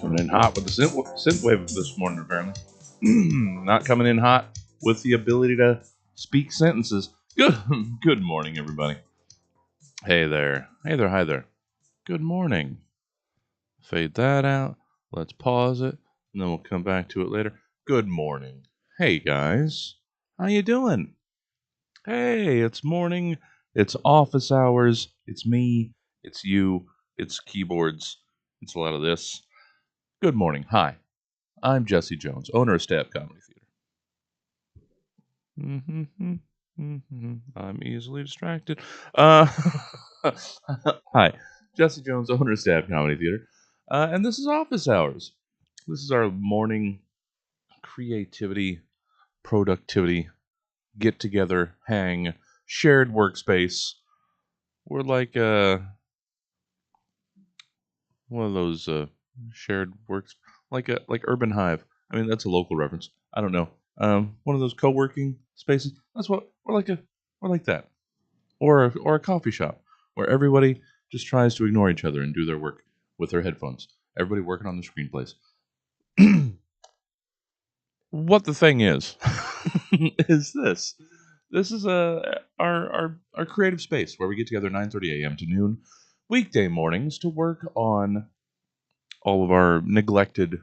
Coming in hot with the synthwave this morning, apparently. Not coming in hot with the ability to speak sentences. Good morning, everybody. Hey there. Hey there, hi there. Good morning. Fade that out. Let's pause it, and then we'll come back to it later. Good morning. Hey, guys. How you doing? Hey, it's morning. It's office hours. It's me. It's you. It's keyboards. It's a lot of this. Good morning. Hi. I'm Jesse Jones, owner of Stab Comedy Theater. I'm easily distracted. Hi, Jesse Jones, owner of Stab Comedy Theater. And this is Office Hours. This is our morning creativity, productivity, get together, hang, shared workspace. We're like one of those shared works, like Urban Hive. I mean, that's a local reference. I don't know. One of those co-working spaces. That's what we're like that, or a coffee shop where everybody just tries to ignore each other and do their work with their headphones. Everybody working on the screenplays. What the thing is is this. This is our creative space where we get together 9:30 a.m. to noon weekday mornings to work on all of our neglected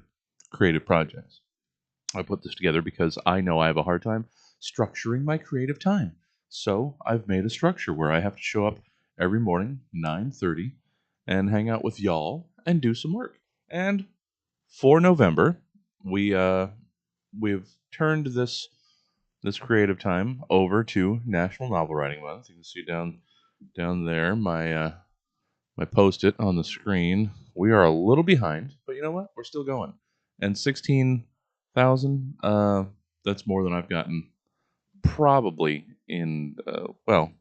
creative projects. I put this together because I know I have a hard time structuring my creative time. So I've made a structure where I have to show up every morning, 9:30, and hang out with y'all and do some work. And for November, we've turned this creative time over to National Novel Writing Month. You can see down there my post-it on the screen. We are a little behind, but you know what? We're still going. And 16,000, that's more than I've gotten probably in, we'll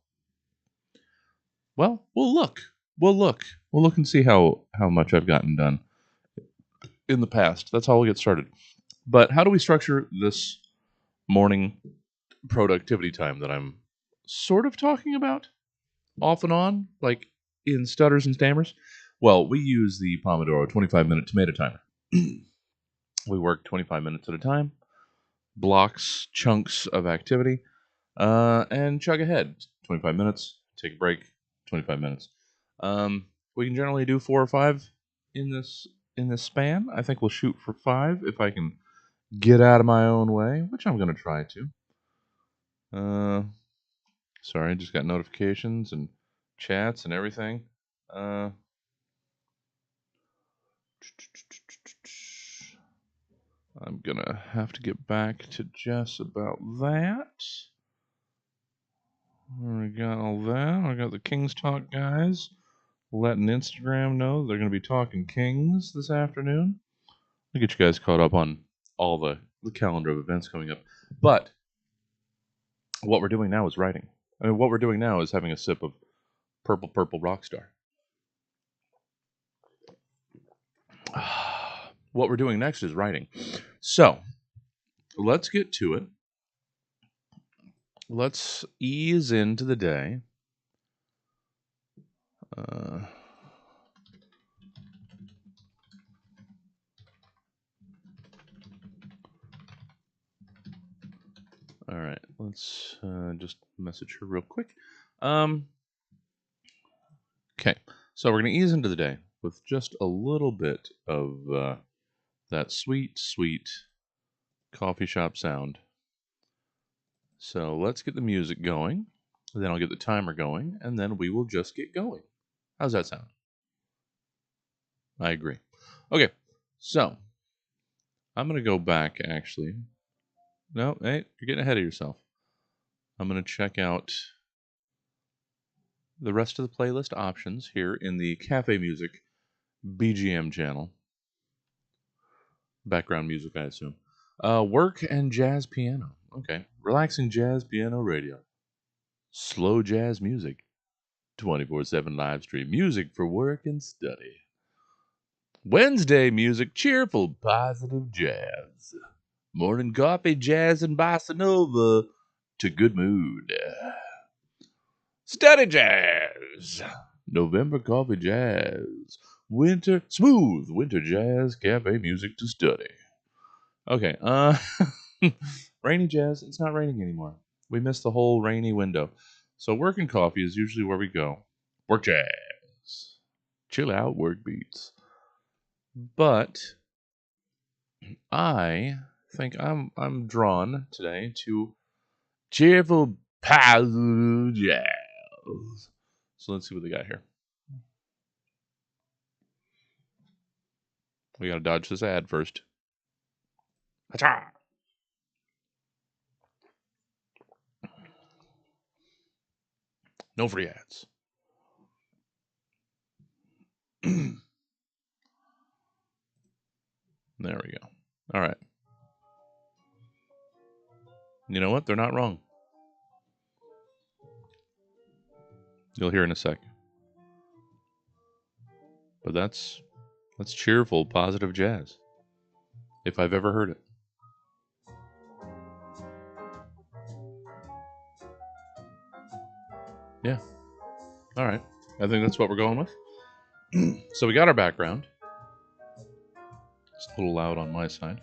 look. We'll look. We'll look and see how much I've gotten done in the past. That's how we'll get started. But how do we structure this morning productivity time that I'm sort of talking about off and on, like in stutters and stammers? Well, we use the Pomodoro 25-minute tomato timer. We work 25 minutes at a time, blocks, chunks of activity, and chug ahead. 25 minutes, take a break, 25 minutes. We can generally do 4 or 5 in this span. I think we'll shoot for 5 if I can get out of my own way, which I'm going to try to. Sorry, I just got notifications and chats and everything. I'm gonna have to get back to Jess about that. We got all that. I got the Kings Talk guys letting Instagram know they're gonna be talking Kings this afternoon. I'll get you guys caught up on all the calendar of events coming up. But what we're doing now is writing. I mean, what we're doing now is having a sip of Purple Purple Rockstar. What we're doing next is writing. So, let's get to it. Let's ease into the day. All right, let's just message her real quick. Okay, so we're going to ease into the day with just a little bit of that sweet, sweet coffee shop sound. So let's get the music going, then I'll get the timer going, and then we will just get going. How's that sound? I agree. Okay, so I'm going to go back actually. No, hey, you're getting ahead of yourself. I'm going to check out the rest of the playlist options here in the Cafe Music BGM channel. Background music, I assume. Work and jazz piano. Okay. Relaxing jazz piano radio. Slow jazz music. 24/7 live stream. Music for work and study. Wednesday music. Cheerful, positive jazz. Morning coffee, jazz, and bossa nova to good mood. Study jazz. November coffee jazz. Smooth winter jazz cafe music to study. Okay, rainy jazz. It's not raining anymore. We missed the whole rainy window. So work and coffee is usually where we go. Work jazz. Chill out work beats. But I think I'm drawn today to cheerful positive jazz. So let's see what they got here. We gotta dodge this ad first. Ha-cha! No free ads. There we go. All right. You know what? They're not wrong. You'll hear in a sec. But that's cheerful, positive jazz. If I've ever heard it. Yeah. All right. I think that's what we're going with. So we got our background. It's a little loud on my side.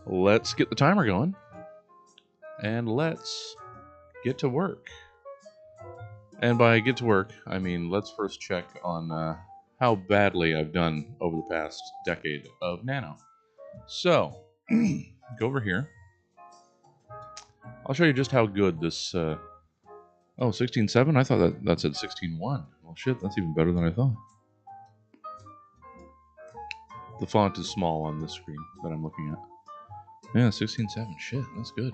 Let's get the timer going. And let's get to work. And by get to work, I mean let's first check on how badly I've done over the past decade of Nano. So, go over here. I'll show you just how good this... 16.7? I thought that said 16.1. Well, shit, that's even better than I thought. The font is small on this screen that I'm looking at. Yeah, 16.7. Shit, that's good.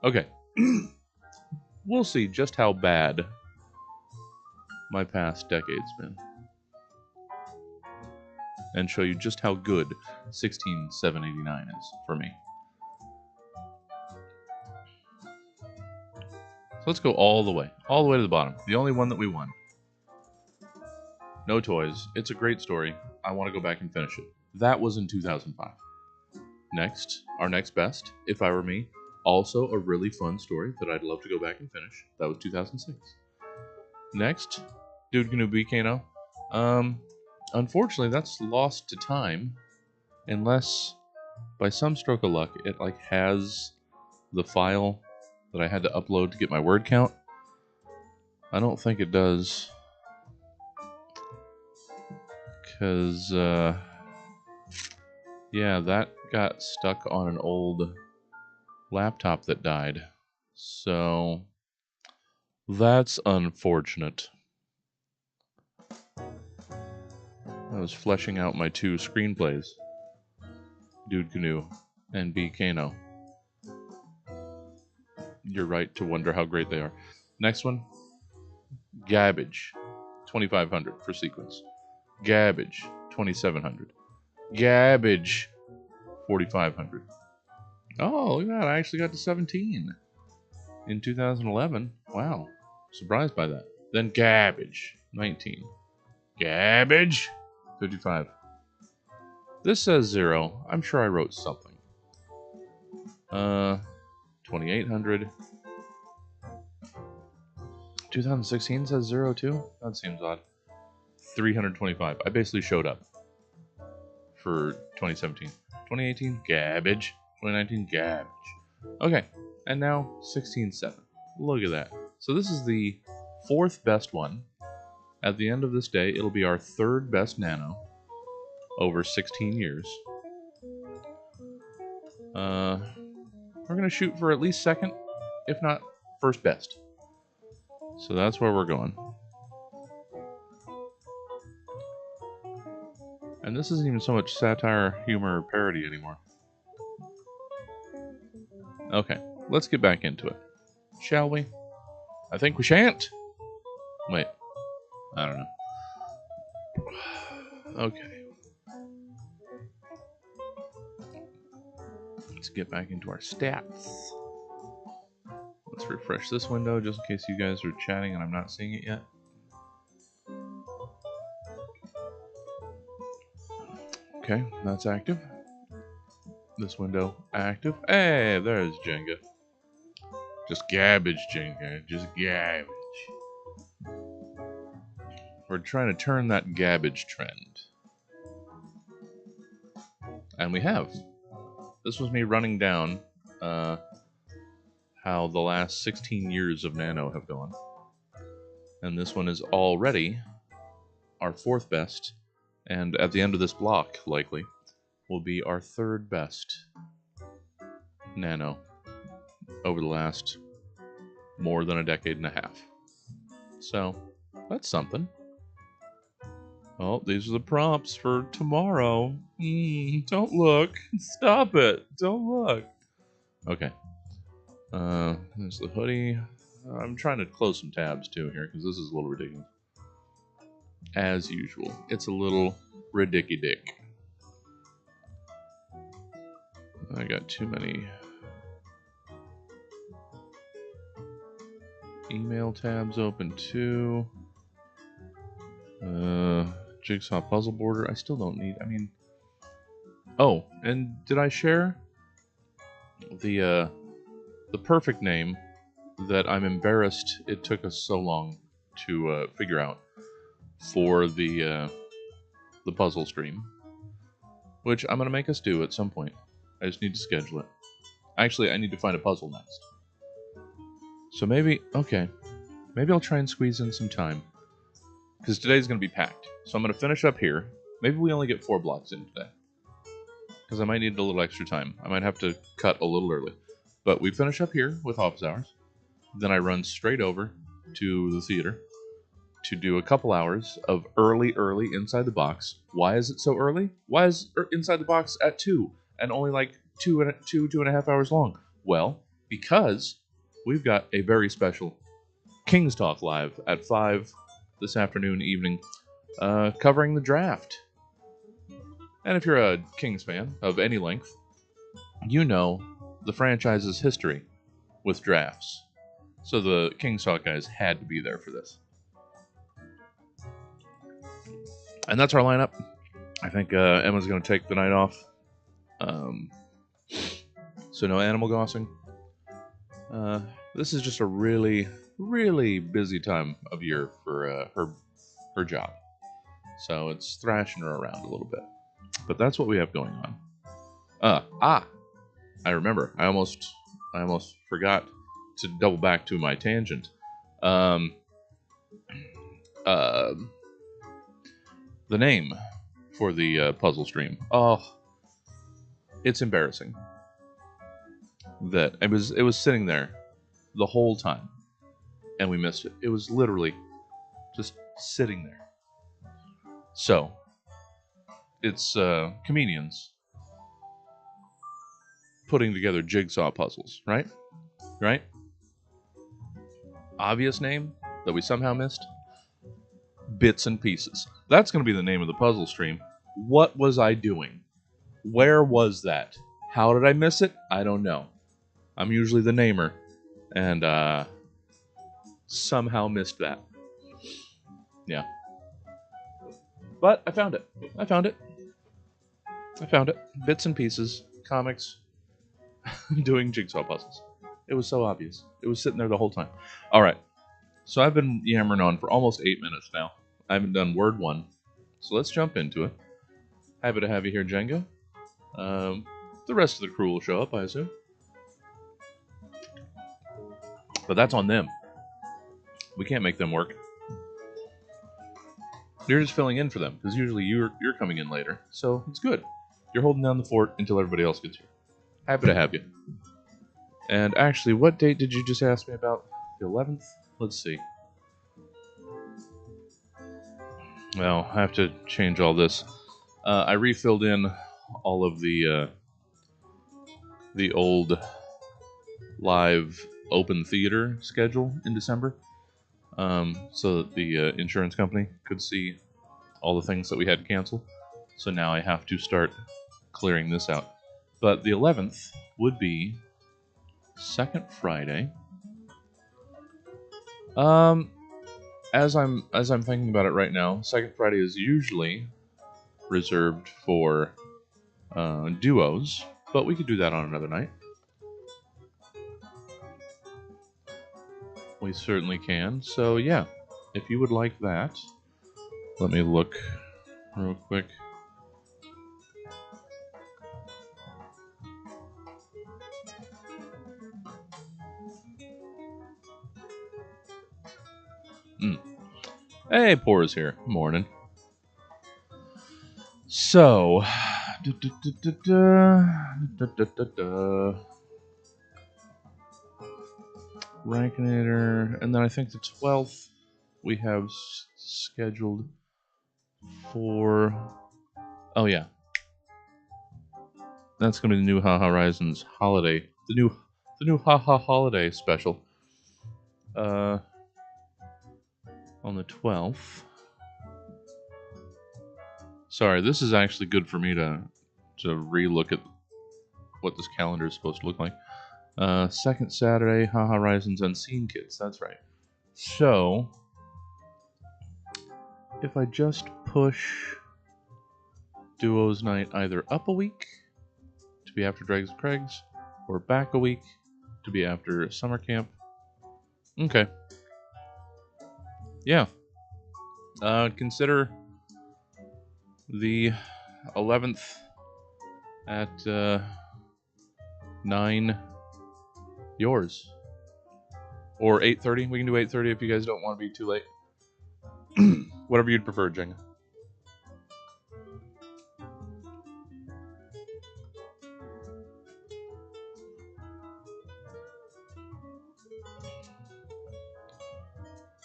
Okay. We'll see just how bad my past decade's been. And show you just how good 16.789 is for me. So let's go all the way to the bottom. The only one that we won. No Toys. It's a great story. I want to go back and finish it. That was in 2005. Next, our next best, If I Were Me. Also a really fun story that I'd love to go back and finish. That was 2006. Next, Dude Gnu Kano. Unfortunately, that's lost to time. Unless, by some stroke of luck, it has the file that I had to upload to get my word count. I don't think it does. Because, yeah, that got stuck on an old laptop that died. So that's unfortunate. I was fleshing out my 2 screenplays, Dude Canoe and B. Kano. You're right to wonder how great they are. Next one, Gabbage, 2,500 for sequence. Gabbage, 2,700. Gabbage, 4,500. Oh, look at that! I actually got to 17 in 2011. Wow, surprised by that. Then Gabbage, 19. Gabbage, 55. This says 0. I'm sure I wrote something. 2,800. 2016 says 0 too? That seems odd. 325. I basically showed up for 2017. 2018, Gabbage. 2019, Gabbage. Okay, and now 16.7. Look at that. So this is the 4th best one. At the end of this day, it'll be our 3rd best nano over 16 years. We're going to shoot for at least 2nd, if not 1st best. So that's where we're going. And this isn't even so much satire, humor, or parody anymore. Okay, let's get back into it. Shall we? I think we shan't. Wait. I don't know. Okay. Let's get back into our stats. Let's refresh this window just in case you guys are chatting and I'm not seeing it yet. Okay, that's active. This window active. Hey, there's Jenga. Just Gabbage, Jenga. Just Gabbage. We're trying to turn that Gabbage trend. And we have. This was me running down how the last 16 years of Nano have gone. And this one is already our 4th best. And at the end of this block, likely, will be our 3rd best Nano over the last more than a decade and a half. So, that's something. Oh, these are the prompts for tomorrow. Don't look. Stop it. Don't look. Okay. There's the hoodie. I'm trying to close some tabs too here because this is a little ridiculous. As usual, it's a little ridiculous. I got too many email tabs open too. Jigsaw puzzle border. I still don't need. I mean, oh, and did I share the perfect name that I'm embarrassed it took us so long to figure out for the puzzle stream, which I'm gonna make us do at some point. I just need to schedule it. Actually, I need to find a puzzle next. So maybe, okay, maybe I'll try and squeeze in some time because today's gonna be packed. So I'm gonna finish up here. Maybe we only get 4 blocks in today because I might need a little extra time. I might have to cut a little early. But we finish up here with office hours. Then I run straight over to the theater to do a couple hours of early inside the box. Why is it so early? Why is inside the box at 2 and only like 2.5 hours long? Well, because we've got a very special King's Talk Live at 5 this afternoon, evening, covering the draft. And if you're a Kings fan of any length, you know the franchise's history with drafts. So the King's Talk guys had to be there for this. And that's our lineup. I think Emma's going to take the night off. So no animal gossing. This is just a really, really busy time of year for her job. So it's thrashing her around a little bit. But that's what we have going on. I remember. I almost forgot to double back to my tangent. The name for the puzzle stream. Oh, it's embarrassing that it was sitting there the whole time, and we missed it. It was literally just sitting there. So, it's comedians putting together jigsaw puzzles, right? Right? Obvious name that we somehow missed? Bits and Pieces. That's going to be the name of the puzzle stream. What was I doing? Where was that? How did I miss it? I don't know. I'm usually the namer, and somehow missed that. Yeah. But I found it. I found it. I found it. Bits and Pieces, comics, doing jigsaw puzzles. It was so obvious. It was sitting there the whole time. All right. So I've been yammering on for almost 8 minutes now. I haven't done word one. So let's jump into it. Happy to have you here, Jenga. The rest of the crew will show up, I assume. But that's on them. We can't make them work. You're just filling in for them, because usually you're coming in later. So it's good. You're holding down the fort until everybody else gets here. Happy to have you. And actually, what date did you just ask me about? The 11th? Let's see. Well, I have to change all this. I refilled in all of the old live open theater schedule in December, so that the insurance company could see all the things that we had to cancel. So now I have to start clearing this out. But the 11th would be second Friday. As I'm thinking about it right now, second Friday is usually reserved for duos, but we could do that on another night. We certainly can. So yeah, if you would like that, let me look real quick. Hey, Poor's here. Morning. So, Rankinator, and then I think the 12th we have scheduled for. Oh yeah, that's gonna be the new Ha Horizons holiday. The new Ha holiday special. On the 12th. Sorry, this is actually good for me to re-look at what this calendar is supposed to look like. Second Saturday, Ha Horizons Unseen Kids. That's right. So, if I just push Duos Night either up a week to be after Dregs and Craigs, or back a week to be after summer camp. Okay. Yeah. Consider the 11th at 9 yours. Or 8:30. We can do 8:30 if you guys don't want to be too late. Whatever you'd prefer, Jenga.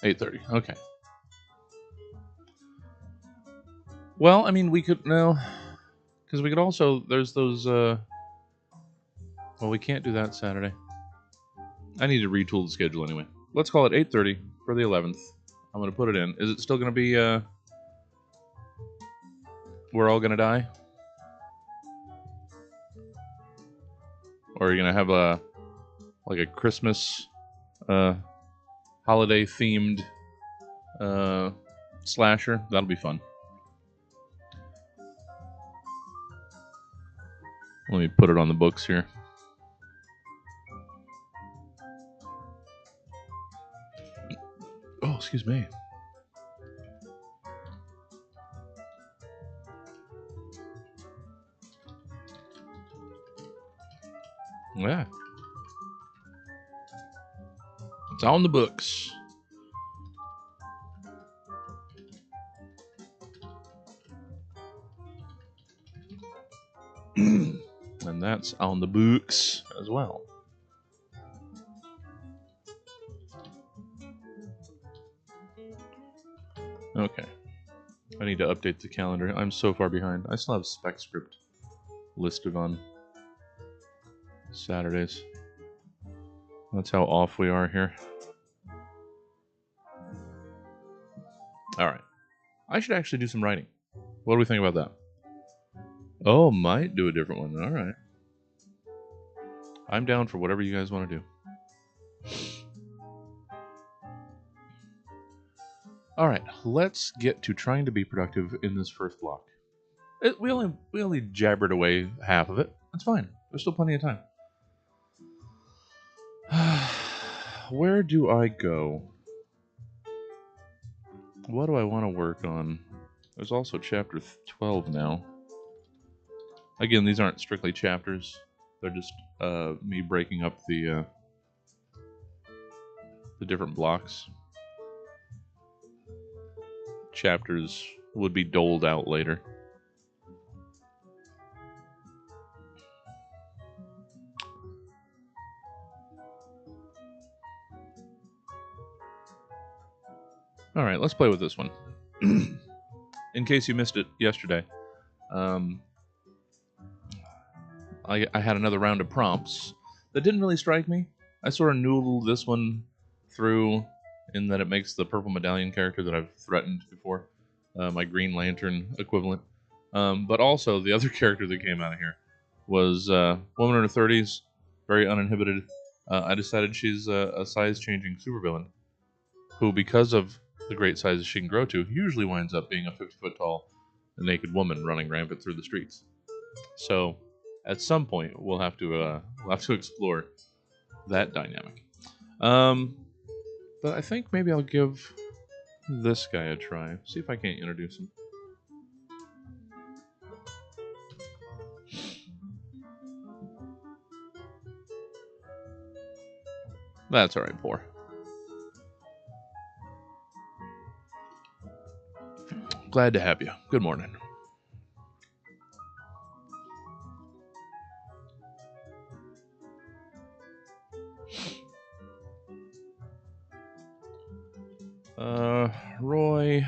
$8:30. Okay. Well, I mean, we could no, because we could also. There's those. Well, we can't do that Saturday. I need to retool the schedule anyway. Let's call it 8:30 for the 11th. I'm gonna put it in. Is it still gonna be? We're all gonna die. Or are you gonna have a Christmas, holiday themed slasher? That'll be fun. Let me put it on the books here. Oh, excuse me. Yeah. It's on the books. And that's on the books as well. Okay. I need to update the calendar. I'm so far behind. I still have spec script listed on Saturdays. That's how off we are here. Alright. I should actually do some writing. What do we think about that? Oh, might do a different one. Alright. I'm down for whatever you guys want to do. Alright, let's get to trying to be productive in this first block. We only jabbered away half of it. That's fine. There's still plenty of time. Where do I go? What do I want to work on? There's also chapter 12 now. Again, these aren't strictly chapters. They're just me breaking up the different blocks. Chapters would be doled out later. Alright, let's play with this one. In case you missed it yesterday, I had another round of prompts that didn't really strike me. I sort of noodled this one through in that it makes the purple medallion character that I've threatened before, my Green Lantern equivalent. But also, the other character that came out of here was a woman in her 30s, very uninhibited. I decided she's a size-changing supervillain who, because of the great sizes she can grow to, usually winds up being a 50-foot tall naked woman running rampant through the streets. So, at some point, we'll have to explore that dynamic. But I think maybe I'll give this guy a try. See if I can't introduce him. That's alright, poor. Glad to have you. Good morning. Roy.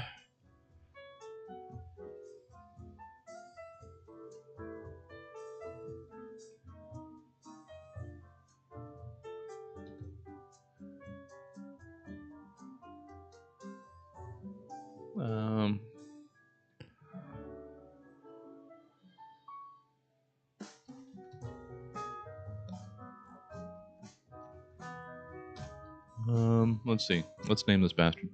Let's see. Let's name this bastard.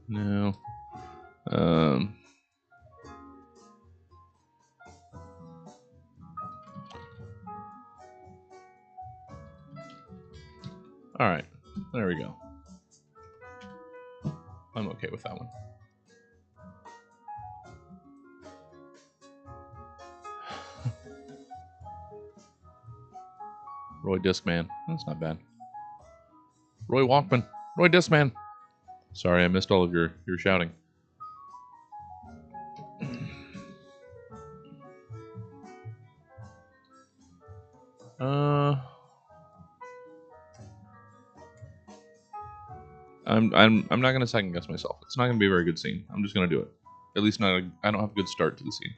No. Alright. There we go. I'm okay with that one. Roy Discman. That's not bad. Roy Walkman. Roy Discman. Sorry, I missed all of your shouting. I'm not gonna second guess myself. It's not gonna be a very good scene. I'm just gonna do it. At least not. I don't have a good start to the scene.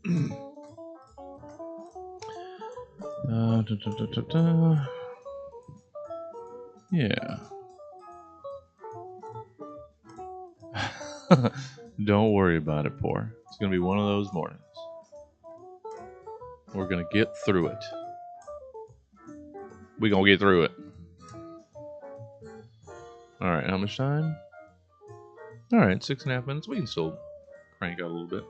Yeah. Don't worry about it, poor. It's gonna be one of those mornings. We're gonna get through it. We gonna get through it. All right, how much time? All right, 6.5 minutes. We can still crank out a little bit.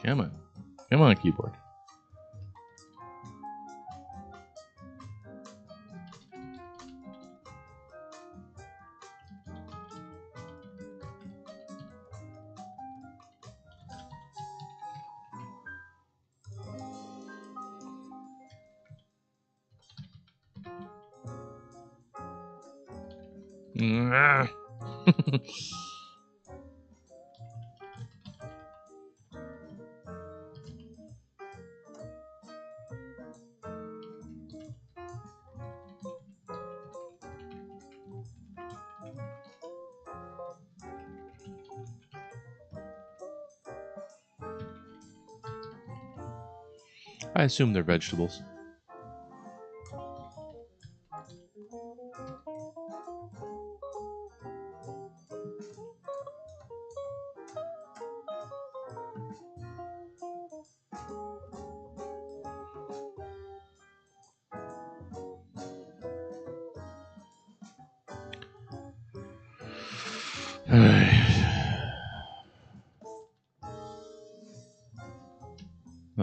Come on. Come on, keyboard. I assume they're vegetables.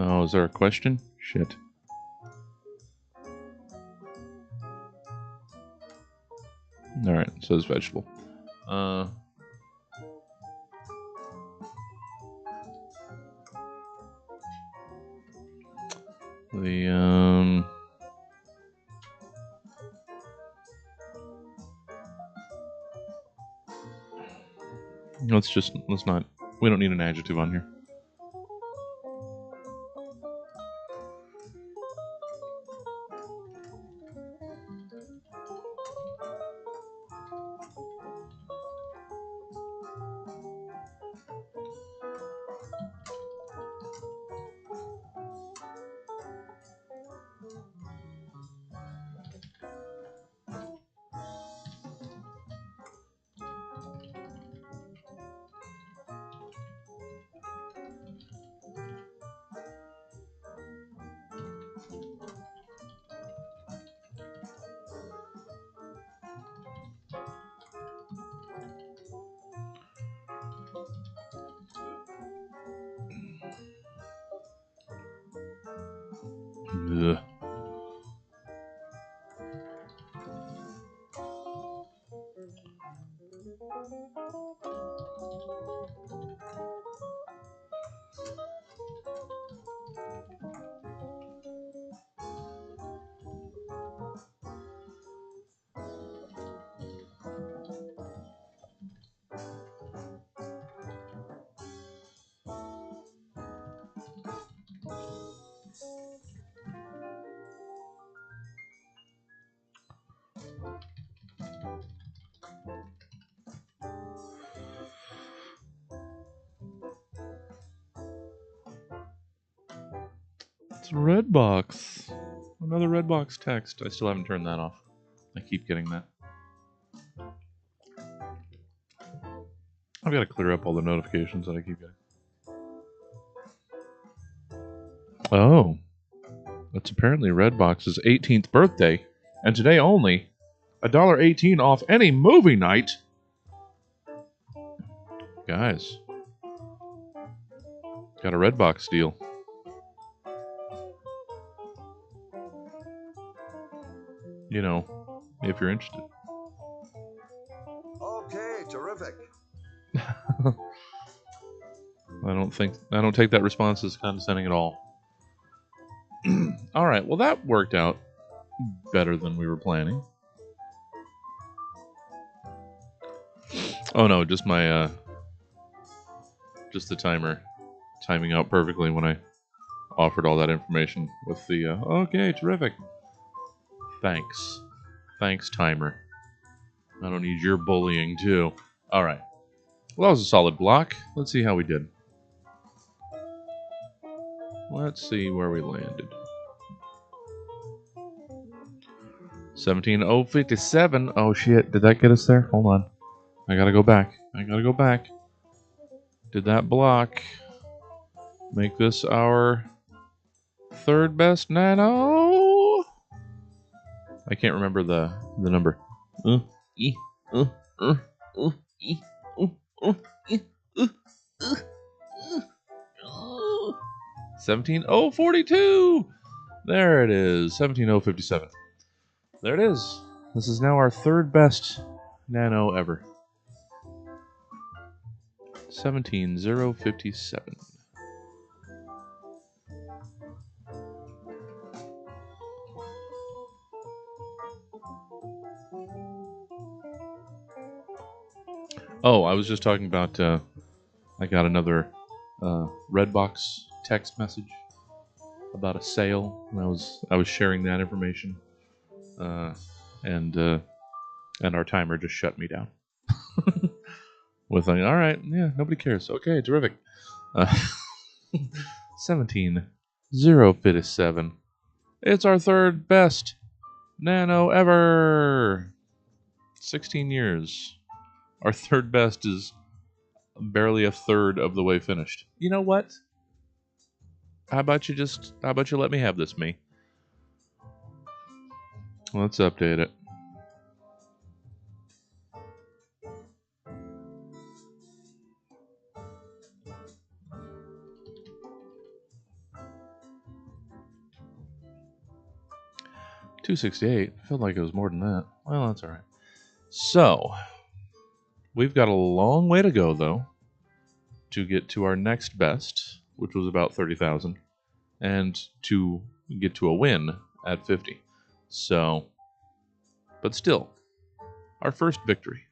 Oh, is there a question? Shit. All right, so it's vegetable. The let's not. We don't need an adjective on here. Ugh. It's Redbox. Another Redbox text. I still haven't turned that off. I keep getting that. I've got to clear up all the notifications that I keep getting. Oh. It's apparently Redbox's 18th birthday, and today only $1.18 off any movie night. Guys, got a Redbox deal. You know, if you're interested. Okay, terrific. I don't take that response as condescending at all. All right, well that worked out better than we were planning. Oh no, just my just the timer timing out perfectly when I offered all that information with the okay, terrific. Thanks, timer. I don't need your bullying too. All right. Well, that was a solid block. Let's see how we did. Let's see where we landed. 17,057. Oh shit, did that get us there? Hold on. I gotta go back. Did that block make this our third best nano? I can't remember the number. 17,042. There it is. 17,057. There it is. This is now our third best nano ever. 17,057. Oh, I was just talking about. I got another Redbox text message about a sale, and I was sharing that information, and our timer just shut me down. With like, all right, yeah, nobody cares. Okay, terrific. 17,057. It's our third best nano ever. 16 years. Our third best is barely a third of the way finished. You know what? How about you let me have this, me? Let's update it. $268. Felt like it was more than that. Well, that's all right. So, we've got a long way to go, though, to get to our next best, which was about 30,000, and to get to a win at 50. So, but still, our first victory.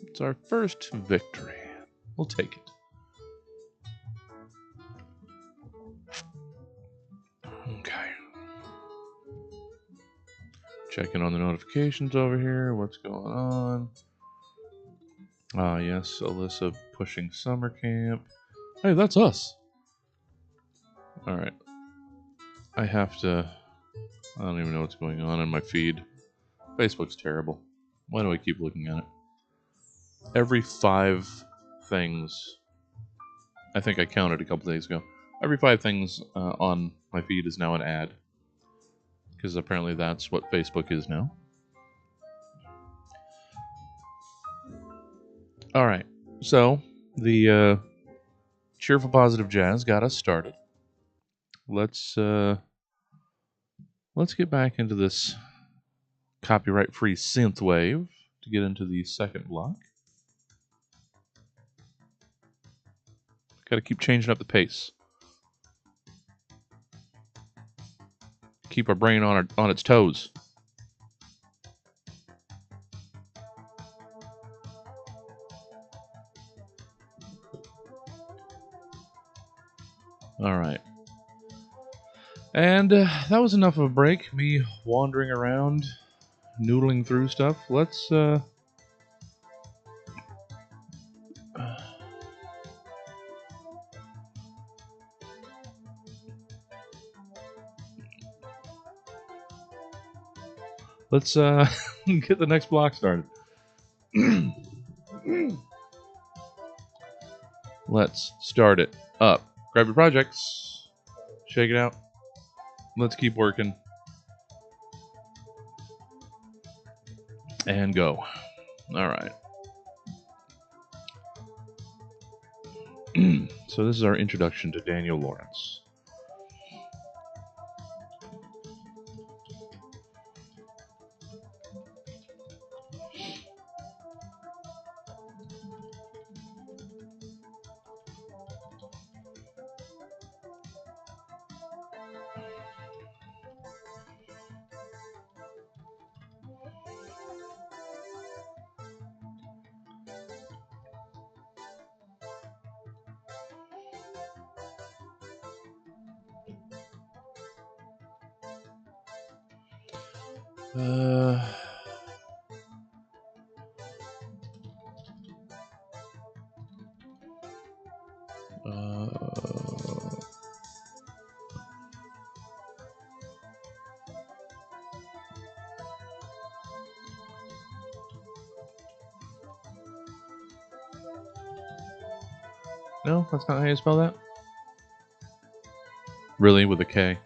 It's our first victory. We'll take it. Okay. Checking on the notifications over here. What's going on? Ah, yes, Alyssa pushing summer camp. Hey, that's us. All right. I don't even know what's going on in my feed. Facebook's terrible. Why do I keep looking at it? Every 5 things, I think I counted a couple days ago. Every 5 things on my feed is now an ad. Because apparently that's what Facebook is now. Alright, so the cheerful, positive jazz got us started. Let's get back into this copyright-free synthwave to get into the second block. Got to keep changing up the pace. Keep our brain on its toes. All right. And that was enough of a break. Me wandering around, noodling through stuff. Let's get the next block started. Let's start it up. Grab your projects, shake it out. Let's keep working. And go. All right. So this is our introduction to Daniel Lawrence. No, that's not how you spell that. Really, with a K.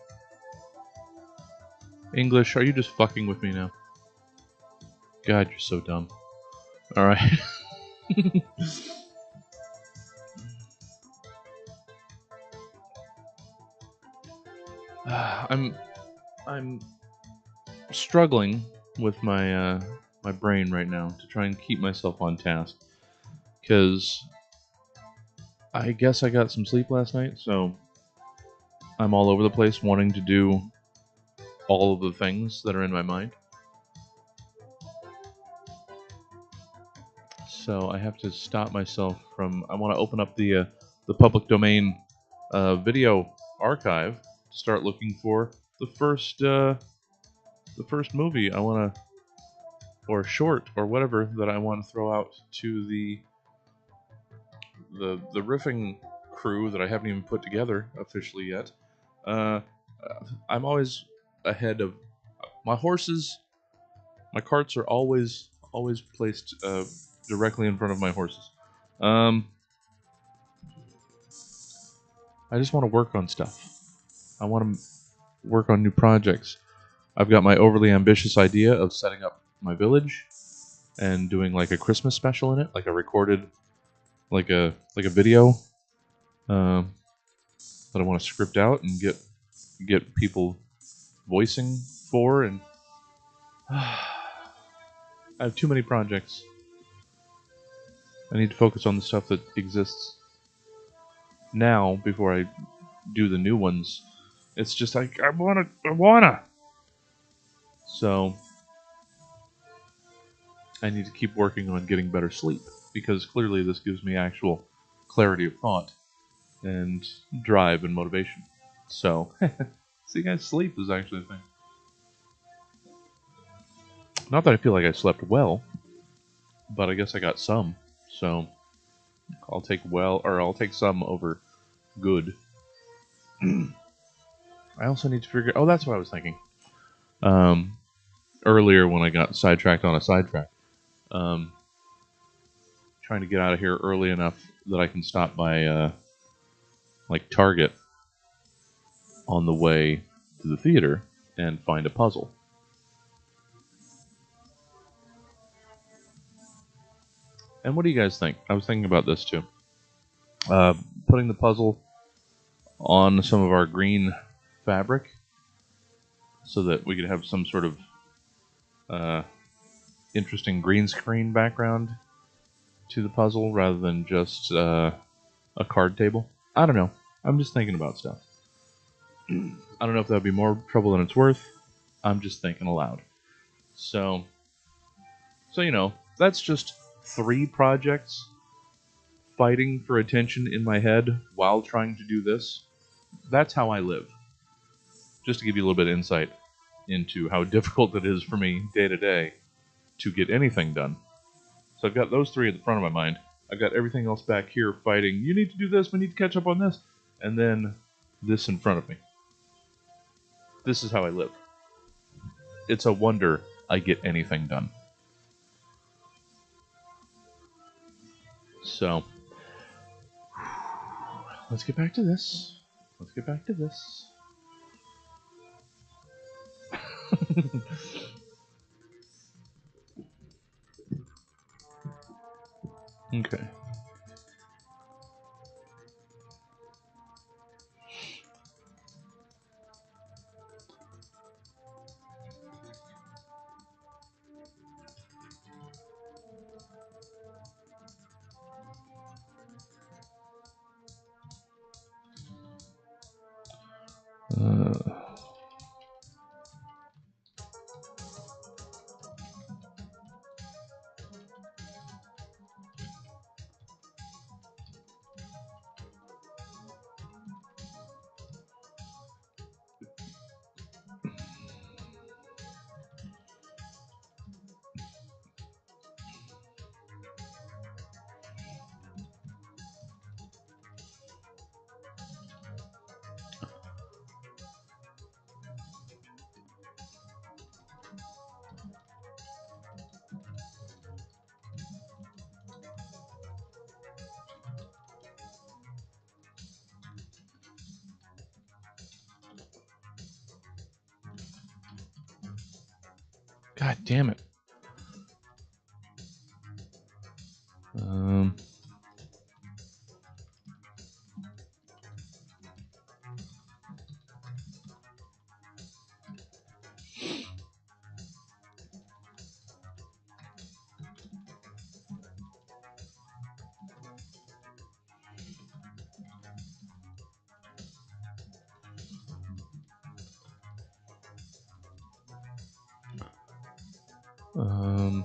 English, are you just fucking with me now? God, you're so dumb. All right. I'm struggling with my my brain right now to try and keep myself on task because I guess I got some sleep last night, so I'm all over the place wanting to do all of the things that are in my mind. So I have to stop myself from. I want to open up the public domain video archive to start looking for the first movie I want to, or short or whatever that I want to throw out to the riffing crew that I haven't even put together officially yet. I'm always ahead of my horses. My carts are always placed directly in front of my horses. I just want to work on stuff. I want to work on new projects. I've got my overly ambitious idea of setting up my village and doing like a Christmas special in it, like a recorded, like a video that I want to script out and get people voicing for. And I have too many projects. I need to focus on the stuff that exists now before I do the new ones. It's just like I wanna. So I need to keep working on getting better sleep because clearly this gives me actual clarity of thought and drive and motivation. So, see, guys, sleep is actually a thing. Not that I feel like I slept well, but I guess I got some. So I'll take I'll take some over good. I also need to figure. Oh, that's what I was thinking. Earlier when I got sidetracked on a sidetrack. Trying to get out of here early enough that I can stop by like Target on the way to the theater and find a puzzle. And what do you guys think? I was thinking about this too. putting the puzzle on some of our green fabric so that we could have some sort of interesting green screen background to the puzzle rather than just a card table. I don't know. I'm just thinking about stuff. I don't know if that would be more trouble than it's worth. I'm just thinking aloud. So that's just 3 projects fighting for attention in my head while trying to do this. That's how I live. Just to give you a little bit of insight into how difficult it is for me day to day to get anything done. So I've got those 3 at the front of my mind. I've got everything else back here fighting. You need to do this. We need to catch up on this. And then this in front of me. This is how I live. It's a wonder I get anything done. So, let's get back to this. Okay. God damn it. Um, um,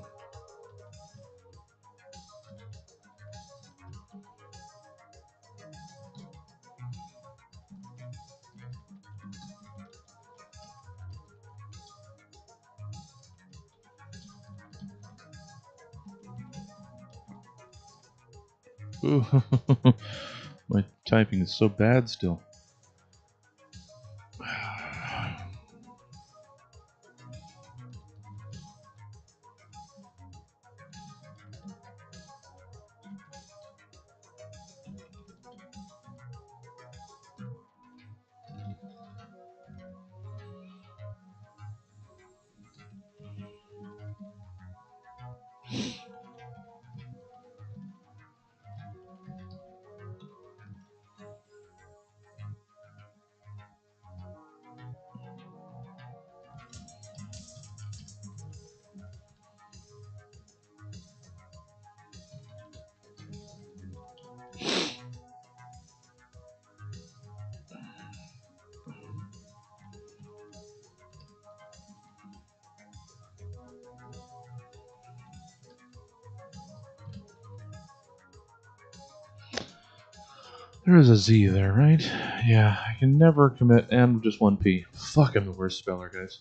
ooh, my typing is so bad still. There is a Z there, right? Yeah, I can never commit and just 1P. Fuck, I'm the worst speller, guys.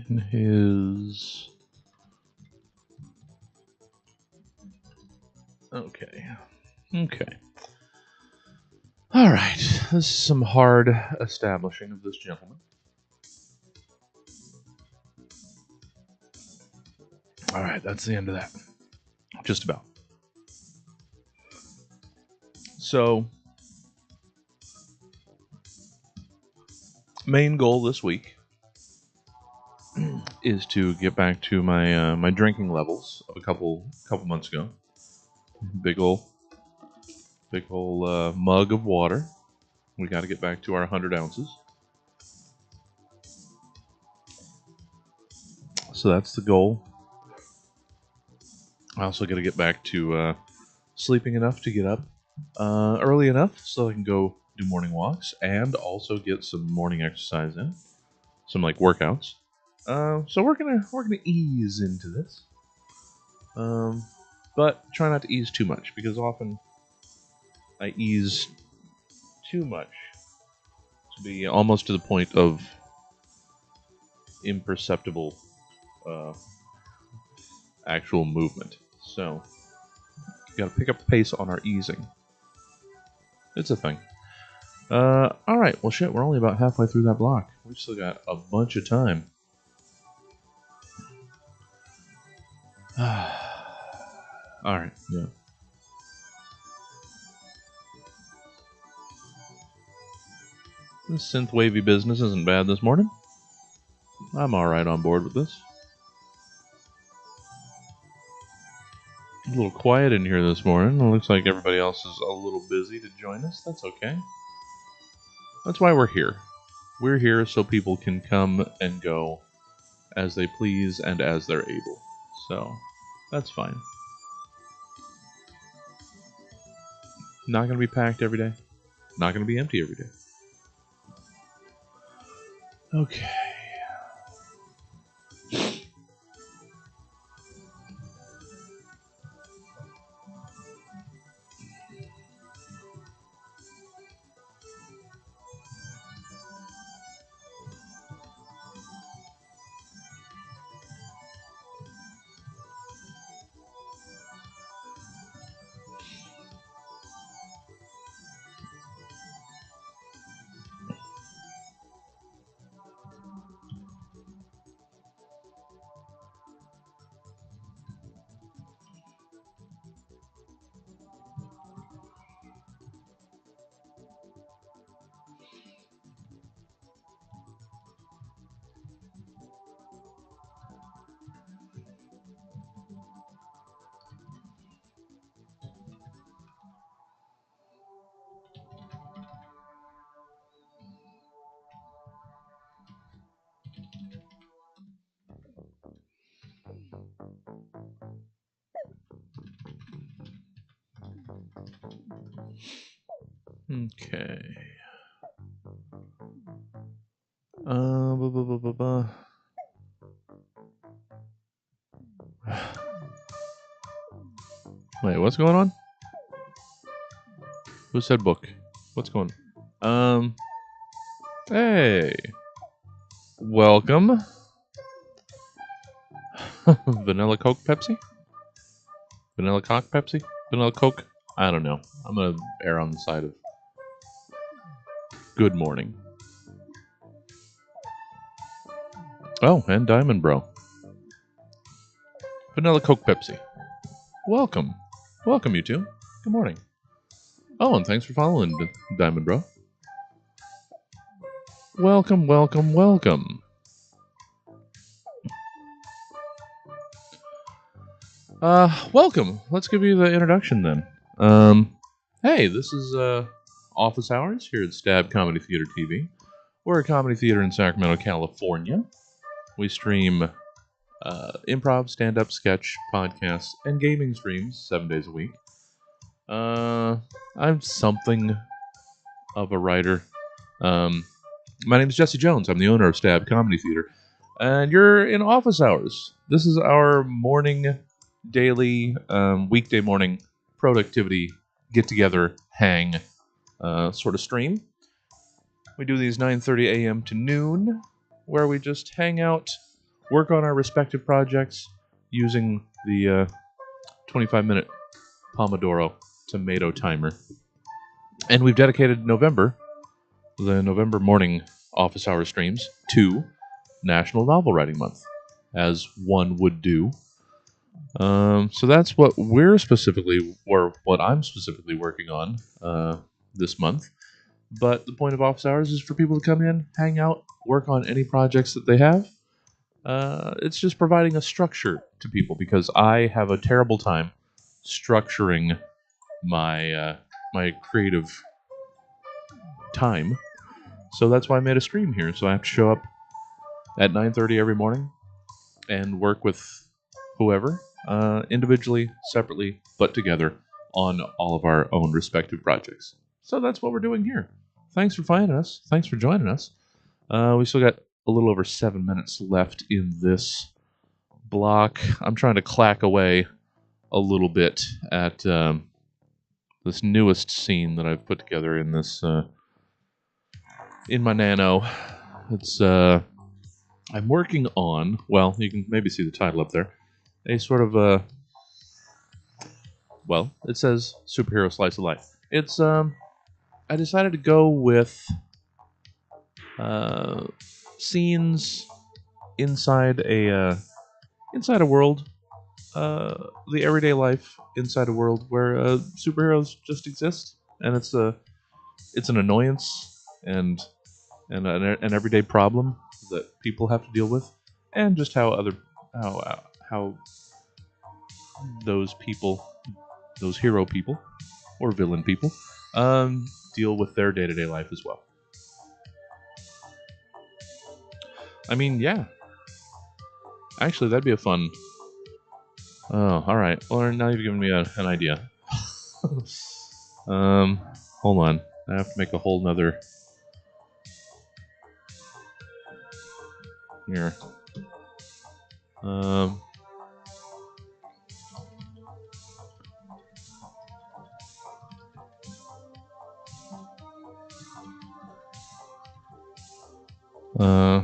In his... Okay. Okay. All right. This is some hard establishing of this gentleman. All right, that's the end of that. Just about. So, main goal this week is to get back to my my drinking levels of a couple months ago. Big ol' mug of water. We got to get back to our 100 ounces. So that's the goal. I also got to get back to sleeping enough to get up early enough so I can go do morning walks and also get some morning exercise in, some like workouts. So we're gonna ease into this, but try not to ease too much because often I ease too much to be almost to the point of imperceptible actual movement. So got to pick up the pace on our easing. It's a thing. All right. Well, shit. We're only about halfway through that block. We've still got a bunch of time. All right. Yeah. This synth wavy business isn't bad this morning. I'm all right on board with this. A little quiet in here this morning. It looks like everybody else is a little busy to join us. That's okay. That's why we're here. We're here so people can come and go as they please and as they're able. So, that's fine. Not going to be packed every day. Not going to be empty every day. Okay. Okay. Buh, buh, buh, buh, buh. Wait, what's going on? Who said book? What's going on? Hey. Welcome. Vanilla Coke Pepsi? Vanilla Coke Pepsi? Vanilla Coke? I don't know. I'm going to err on the side of good morning. Oh, and Diamond Bro. Vanilla Coke Pepsi. Welcome. Welcome, you two. Good morning. Oh, and thanks for following, Diamond Bro. Welcome, welcome, welcome. Welcome. Let's give you the introduction then. Hey, this is Office Hours here at Stab Comedy Theater TV. We're a comedy theater in Sacramento, California. We stream improv, stand-up, sketch, podcasts, and gaming streams 7 days a week. I'm something of a writer. My name is Jesse Jones. I'm the owner of Stab Comedy Theater. And you're in Office Hours. This is our morning, daily, weekday morning productivity get-together, hang sort of stream. We do these 9:30 a.m. to noon, where we just hang out, work on our respective projects using the 25-minute Pomodoro tomato timer. And we've dedicated November, the November morning office hour streams, to National Novel Writing Month, as one would do. So that's what we're specifically, or what I'm specifically working on this month. But the point of office hours is for people to come in, hang out, work on any projects that they have. It's just providing a structure to people because I have a terrible time structuring my my creative time. So that's why I made a stream here. So I have to show up at 9:30 every morning and work with whoever, individually, separately, but together on all of our own respective projects. So that's what we're doing here. Thanks for finding us. Thanks for joining us. We still got a little over 7 minutes left in this block. I'm trying to clack away a little bit at this newest scene that I've put together in this in my Nano. It's I'm working on. Well, you can maybe see the title up there. A sort of well, it says superhero slice of life. It's I decided to go with scenes inside a world, the everyday life inside a world where superheroes just exist, and it's an annoyance and an everyday problem that people have to deal with, and just how those people, those hero people or villain people, deal with their day-to-day life as well. I mean, yeah. Actually, that'd be a fun. Oh, all right. Well, now you've given me an idea. Hold on. I have to make a whole nother. Here. Um. Uh.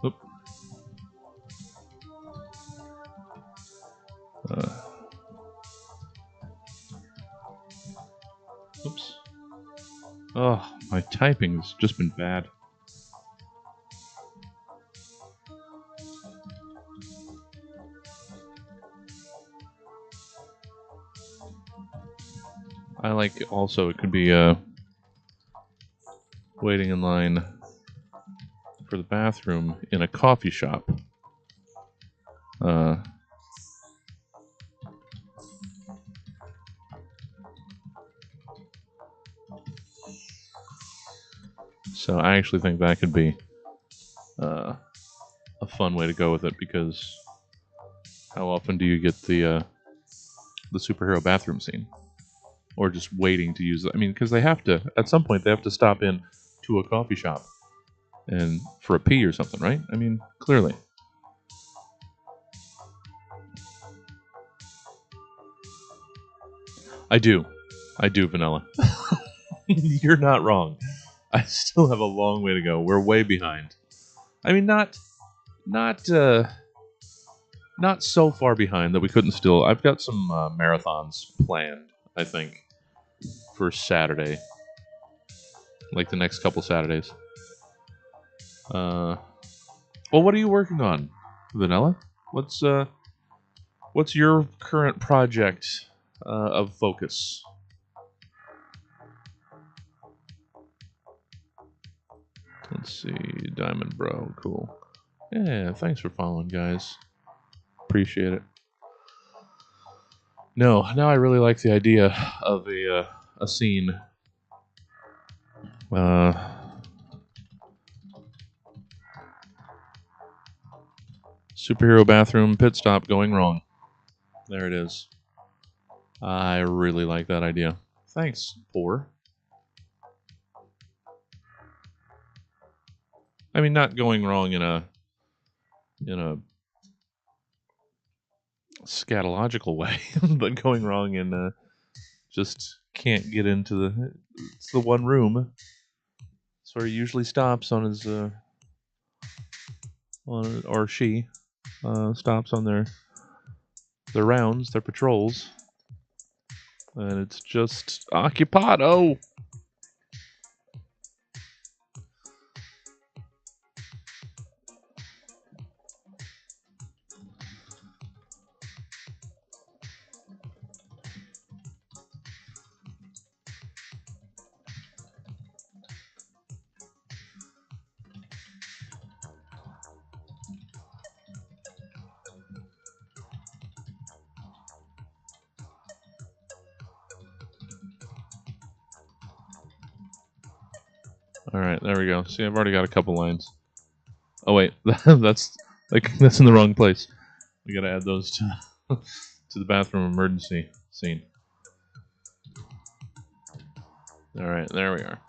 Oop. Oops. Oh, my typing has just been bad. I like also it could be waiting in line for the bathroom in a coffee shop. So I actually think that could be a fun way to go with it, because how often do you get the superhero bathroom scene, or just waiting to use it? I mean, because they have to at some point they have to stop in to a coffee shop and for a pee or something, right? I mean, clearly. I do, Vanilla. You're not wrong. I still have a long way to go. We're way behind. I mean, not not so far behind that we couldn't still. I've got some marathons planned, I think, for Saturday, like the next couple Saturdays. Well, what are you working on, Vanilla? What's your current project of focus? Let's see, Diamond Bro, cool. Yeah, thanks for following, guys. Appreciate it. No, now I really like the idea of a scene. Superhero bathroom pit stop going wrong. There it is. I really like that idea. Thanks, Poor. I mean, not going wrong in a scatological way, but going wrong in just can't get into the. It's the one room. That's where he usually stops on his or she stops on their rounds, their patrols, and it's just occupado. All right, there we go. See, I've already got a couple lines. Oh wait, that's in the wrong place. We got to add those to to the bathroom emergency scene. All right, there we are.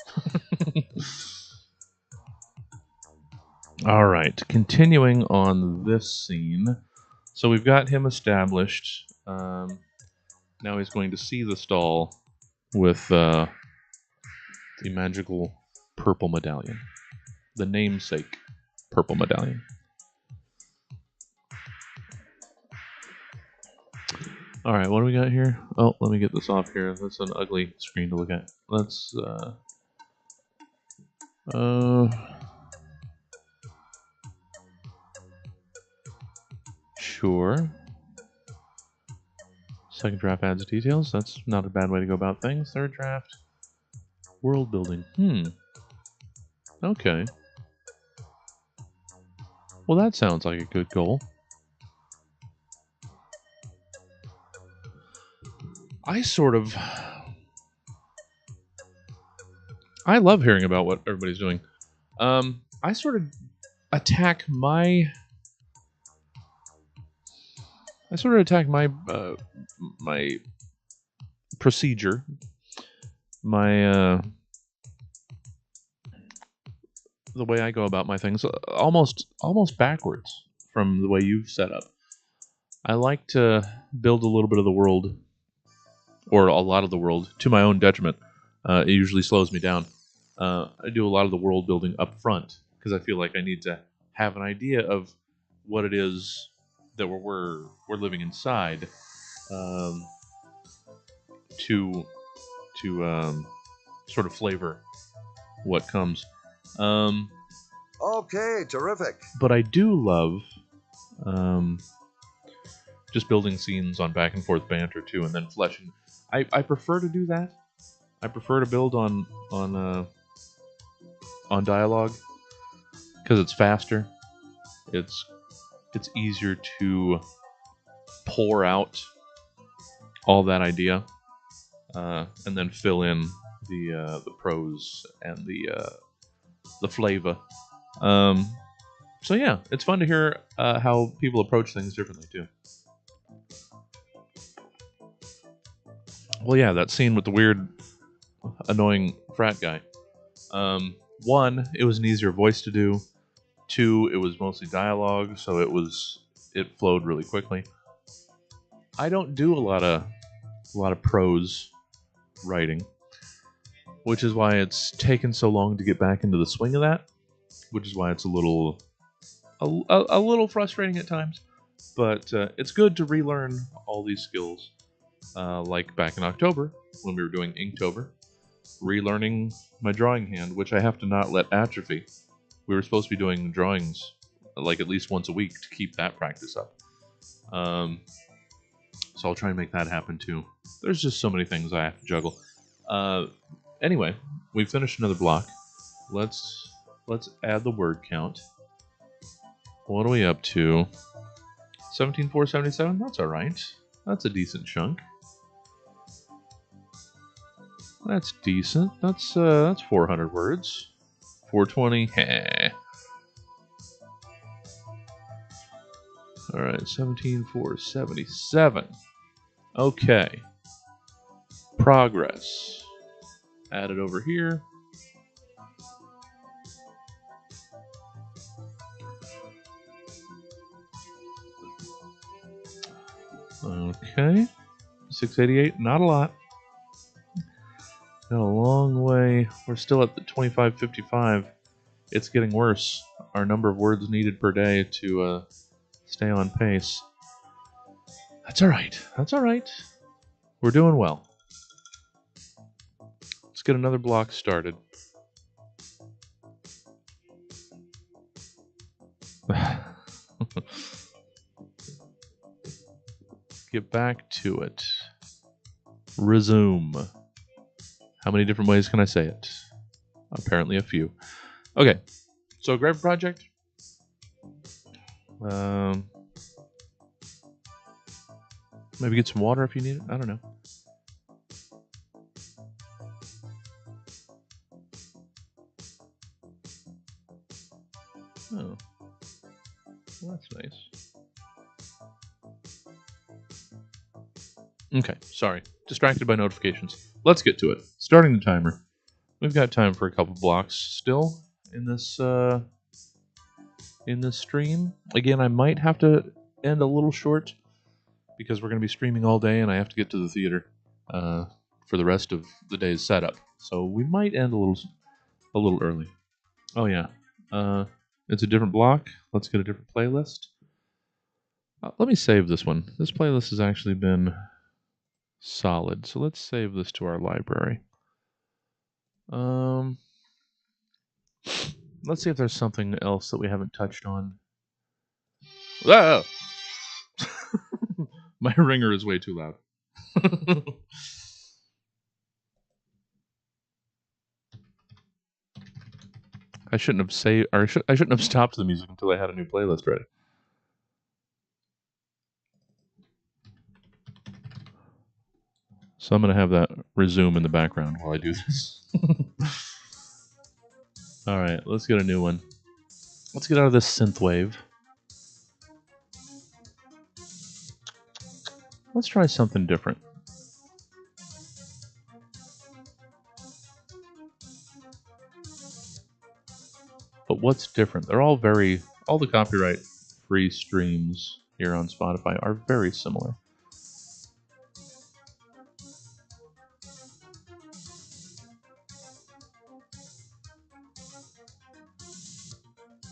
All right, continuing on this scene. So we've got him established. Now he's going to see the stall with the magical purple medallion, the namesake purple medallion. All right, what do we got here? Oh, let me get this off here. That's an ugly screen to look at. Let's sure. Second draft adds details. That's not a bad way to go about things. Third draft, world building. Okay. Well, that sounds like a good goal. I love hearing about what everybody's doing. I sort of attack my my procedure, my the way I go about my things, almost backwards from the way you've set up. I like to build a little bit of the world, or a lot of the world, to my own detriment. It usually slows me down. I do a lot of the world building up front because I feel like I need to have an idea of what it is that we're living inside, to sort of flavor what comes. Okay, terrific. But I do love just building scenes on back and forth banter too, and then fleshing. I prefer to do that I prefer to build on dialogue because it's faster. It's it's easier to pour out all that idea and then fill in the prose and the flavor. Um, so yeah, it's fun to hear how people approach things differently too. Well, yeah, that scene with the weird, annoying frat guy. One, it was an easier voice to do. Two, it was mostly dialogue, so it flowed really quickly. I don't do a lot of prose writing, which is why it's taken so long to get back into the swing of that. Which is why it's a little frustrating at times. But it's good to relearn all these skills. Like back in October when we were doing Inktober, relearning my drawing hand, which I have to not let atrophy. We were supposed to be doing drawings like at least once a week to keep that practice up. Um, so I'll try and make that happen too. There's just so many things I have to juggle. Uh, anyway, we finished another block. Let's add the word count. What are we up to? 17,477. That's all right. That's a decent chunk. That's decent. That's 400 words. 420. All right, 17,477. Okay. Progress. Add it over here. Okay. 688. Not a lot. Got a long way. We're still at the 2555. It's getting worse. Our number of words needed per day to stay on pace. That's all right. That's all right. We're doing well. Let's get another block started. Get back to it. Resume. How many different ways can I say it? Apparently a few. Okay. So grab a project. Maybe get some water if you need it. I don't know. Oh. Well, that's nice. Okay, sorry. Distracted by notifications. Let's get to it. Starting the timer. We've got time for a couple blocks still in this stream. Again, I might have to end a little short because we're going to be streaming all day and I have to get to the theater for the rest of the day's setup. So we might end a little early. Oh yeah. It's a different block. Let's get a different playlist. Let me save this one. This playlist has actually been solid. So let's save this to our library. Let's see if there's something else that we haven't touched on. Ah! My ringer is way too loud. I shouldn't have I shouldn't have stopped the music until I had a new playlist ready. So I'm going to have that resume in the background while I do this. All right, let's get a new one. Let's get out of this synthwave. Let's try something different. But what's different? They're all the copyright free streams here on Spotify are very similar.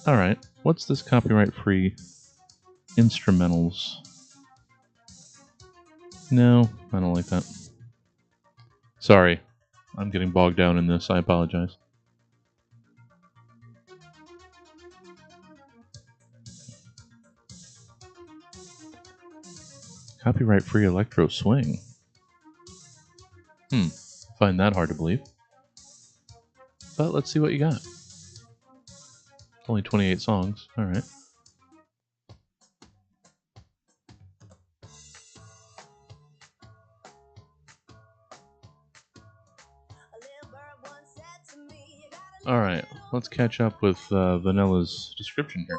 All right, what's this copyright free instrumentals? No, I don't like that. Sorry, I'm getting bogged down in this. I apologize. Copyright free electro swing. Find that hard to believe. But let's see what you got. Only 28 songs. All right. All right. Let's catch up with Vanilla's description here.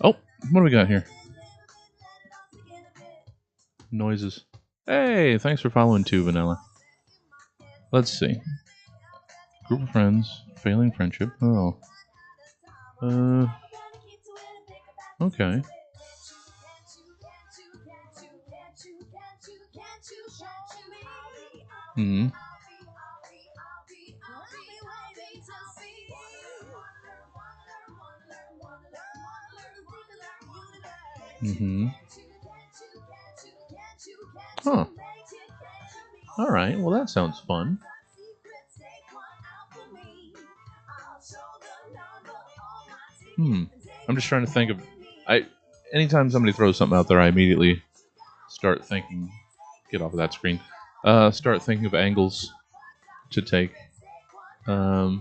Oh, what do we got here? Noises. Hey, thanks for following too, Vanilla. Let's see. Group of friends, failing friendship. Oh. Okay. Hmm. Mm-hmm. Huh. All right. Well, that sounds fun. I'm just trying to think of. Anytime somebody throws something out there, I immediately start thinking. Get off of that screen. Start thinking of angles to take. But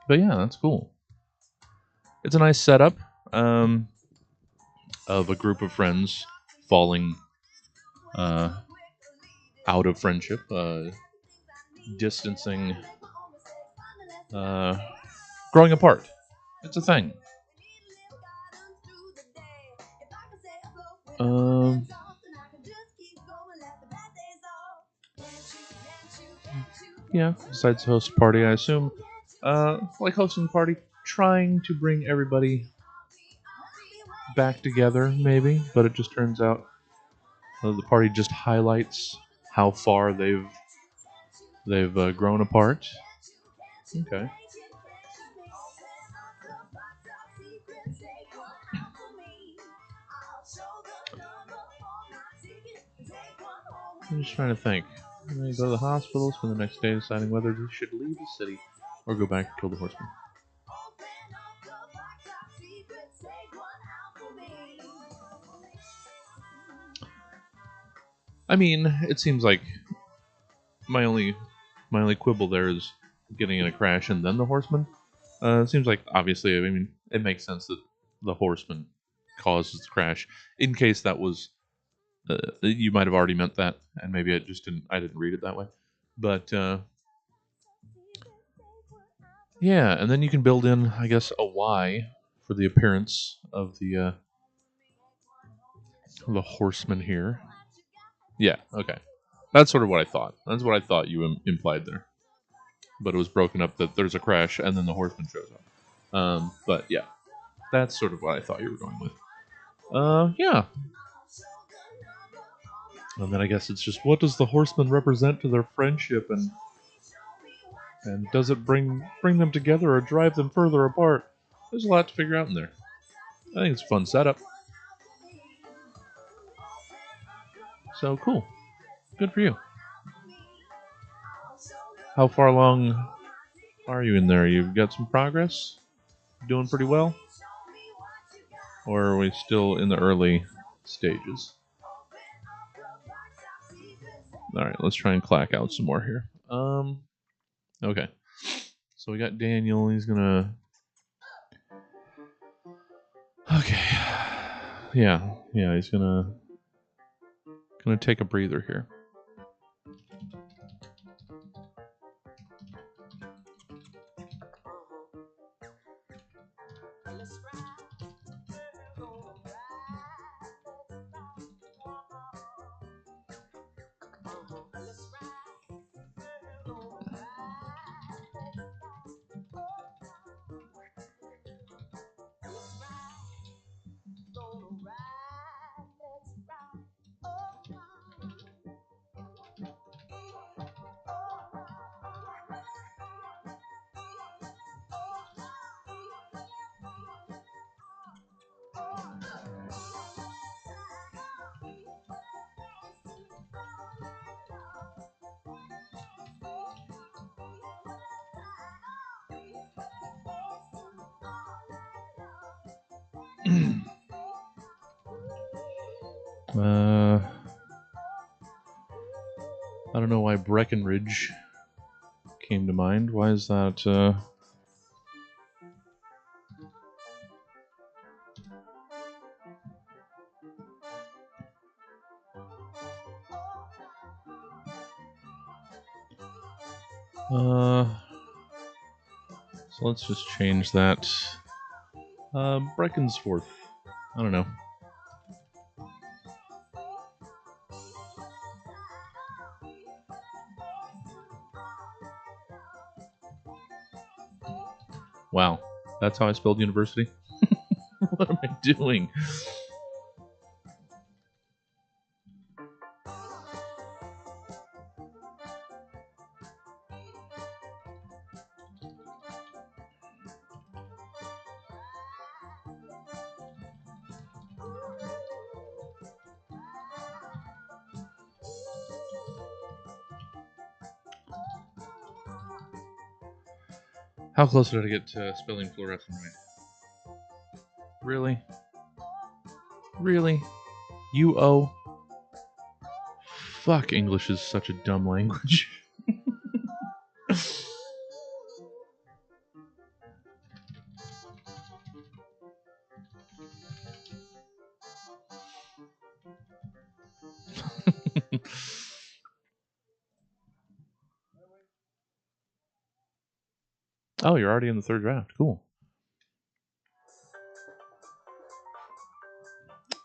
yeah, that's cool. It's a nice setup of a group of friends falling out of friendship, distancing, growing apart. It's a thing. Yeah, besides host party, I assume. Like hosting a party, trying to bring everybody back together, maybe, but it just turns out the party just highlights how far they've grown apart. Okay. I'm just trying to think. They go to the hospital, spend the next day deciding whether they should leave the city or go back to kill the horseman. I mean, it seems like my only quibble there is getting in a crash and then the horseman. It seems like obviously, I mean, it makes sense that the horseman causes the crash. In case that was, you might have already meant that, and maybe I didn't read it that way. But yeah, and then you can build in, I guess, a Y for the appearance of the horseman here. Yeah, okay. That's sort of what I thought. That's what I thought you implied there. But it was broken up that there's a crash and then the horseman shows up. But yeah, that's sort of what I thought you were going with. Yeah. And then I guess it's just what does the horseman represent to their friendship, and does it bring them together or drive them further apart? There's a lot to figure out in there. I think it's a fun setup. So cool. Good for you. How far along are you in there? You've got some progress? Doing pretty well? Or are we still in the early stages? Alright, let's try and clack out some more here. Okay. So we got Daniel, he's gonna... Okay. Yeah, he's gonna take a breather here. I don't know why Breckenridge came to mind. Why is that? So let's just change that. Breckensforth. I don't know. Wow, that's how I spelled university? What am I doing? How close did I get to spelling fluorescent right? Really? Really? UO? Fuck, English is such a dumb language. Oh, you're already in the third draft. Cool.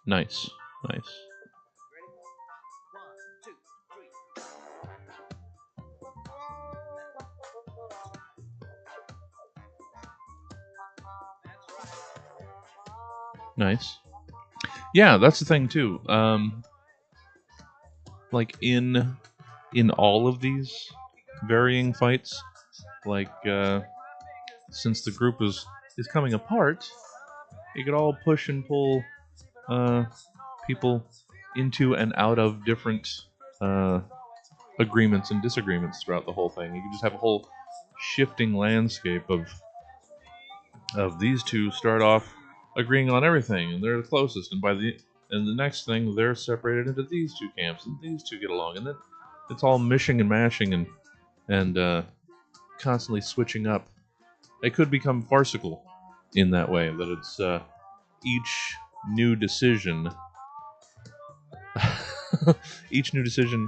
Nice. Nice. Nice. Yeah, that's the thing too. Like in all of these varying fights, like since the group is coming apart, you could all push and pull people into and out of different agreements and disagreements throughout the whole thing. You can just have a whole shifting landscape of these two start off agreeing on everything and they're the closest, and the next thing they're separated into these two camps and these two get along, and then it's all mishing and mashing and constantly switching up. It could become farcical in that way, that it's each new decision each new decision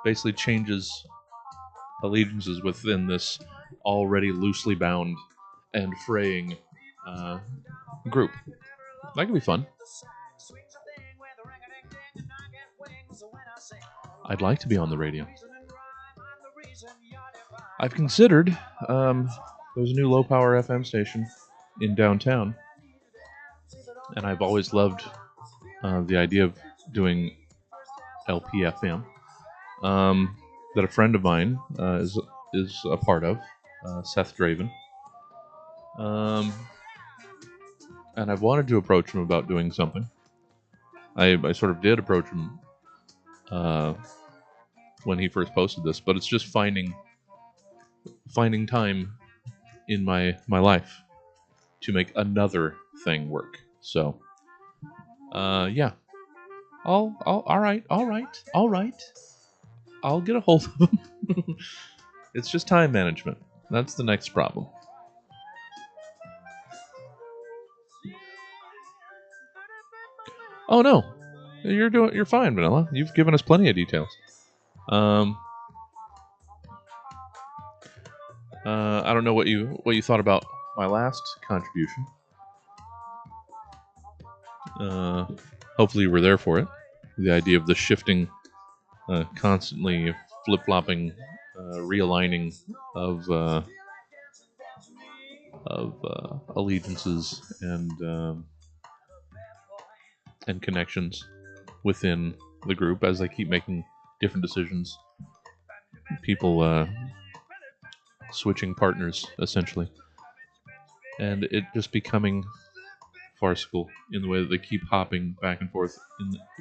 basically changes allegiances within this already loosely bound and fraying group. That could be fun. I'd like to be on the radio. I've considered, there's a new low power FM station in downtown, and I've always loved the idea of doing LPFM, that a friend of mine is a part of, Seth Draven. And I've wanted to approach him about doing something. I sort of did approach him when he first posted this, but it's just finding time in my life to make another thing work. So, yeah. All right. I'll get a hold of him. It's just time management. That's the next problem. Oh no, you're fine, Vanilla. You've given us plenty of details. I don't know what you thought about my last contribution. Hopefully you were there for it. The idea of the shifting, constantly flip-flopping, realigning of allegiances and connections within the group as they keep making different decisions. People switching partners, essentially. And it just becoming farcical in the way that they keep hopping back and forth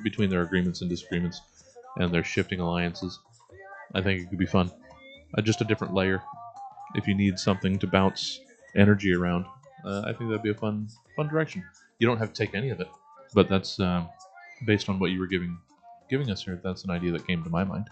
between their agreements and disagreements and their shifting alliances. I think it could be fun. Just a different layer. If you need something to bounce energy around, I think that'd be a fun direction. You don't have to take any of it, but that's based on what you were giving giving us here. That's an idea that came to my mind.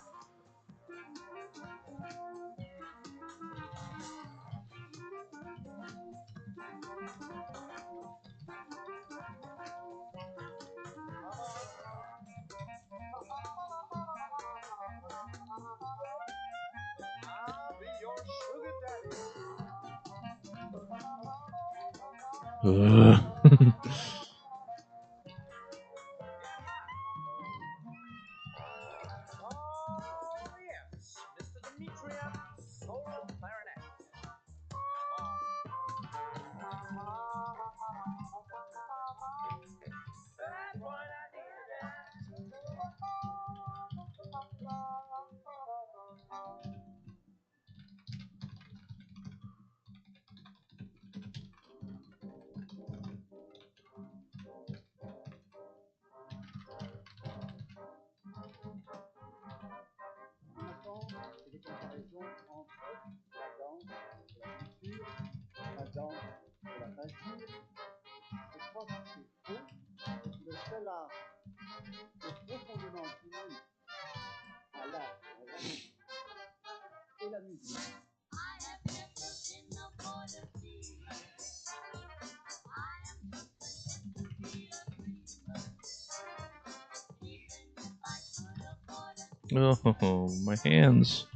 Oh, my hands.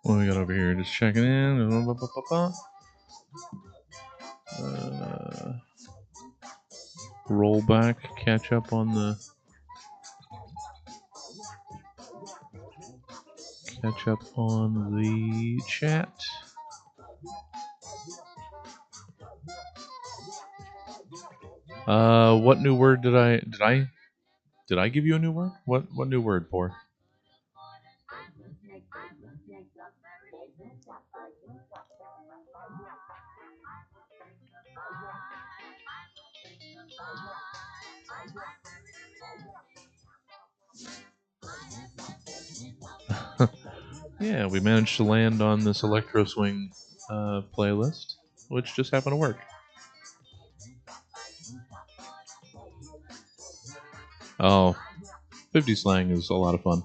What we got over here? Just checking in. Roll back, catch up on the chat. What new word did I give you a new word? What new word, Poor? Yeah, we managed to land on this Electro Swing playlist, which just happened to work. Oh, 50 slang is a lot of fun.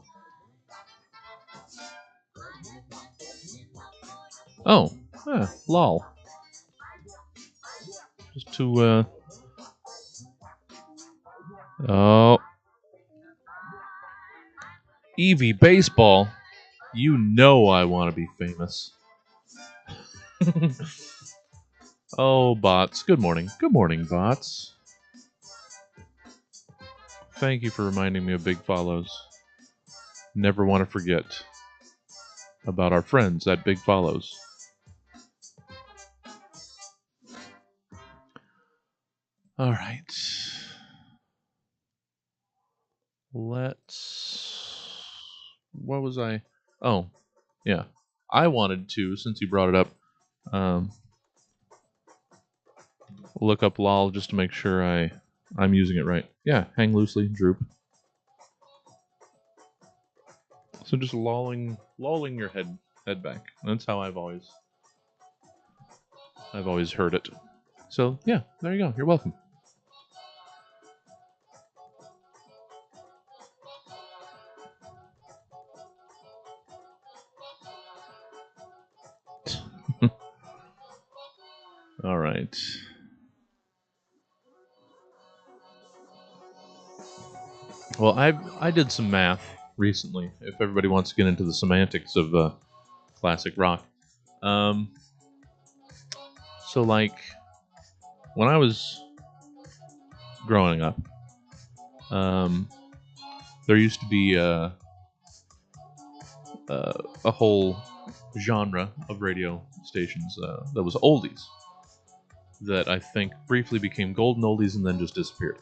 Oh, lol. Just to, oh. Eevee Baseball. You know I want to be famous. Oh, bots. Good morning. Good morning, bots. Thank you for reminding me of Big Follows. Never want to forget about our friends at Big Follows. All right. What was I? Oh, yeah. I wanted to, since you brought it up, look up lol just to make sure I'm using it right. Yeah, hang loosely, droop. So just lolling your head back. That's how I've always heard it. So yeah, there you go. You're welcome. All right. Well, I did some math recently. If everybody wants to get into the semantics of classic rock, um, so like when I was growing up, um, there used to be a whole genre of radio stations that was oldies that I think briefly became golden oldies and then just disappeared.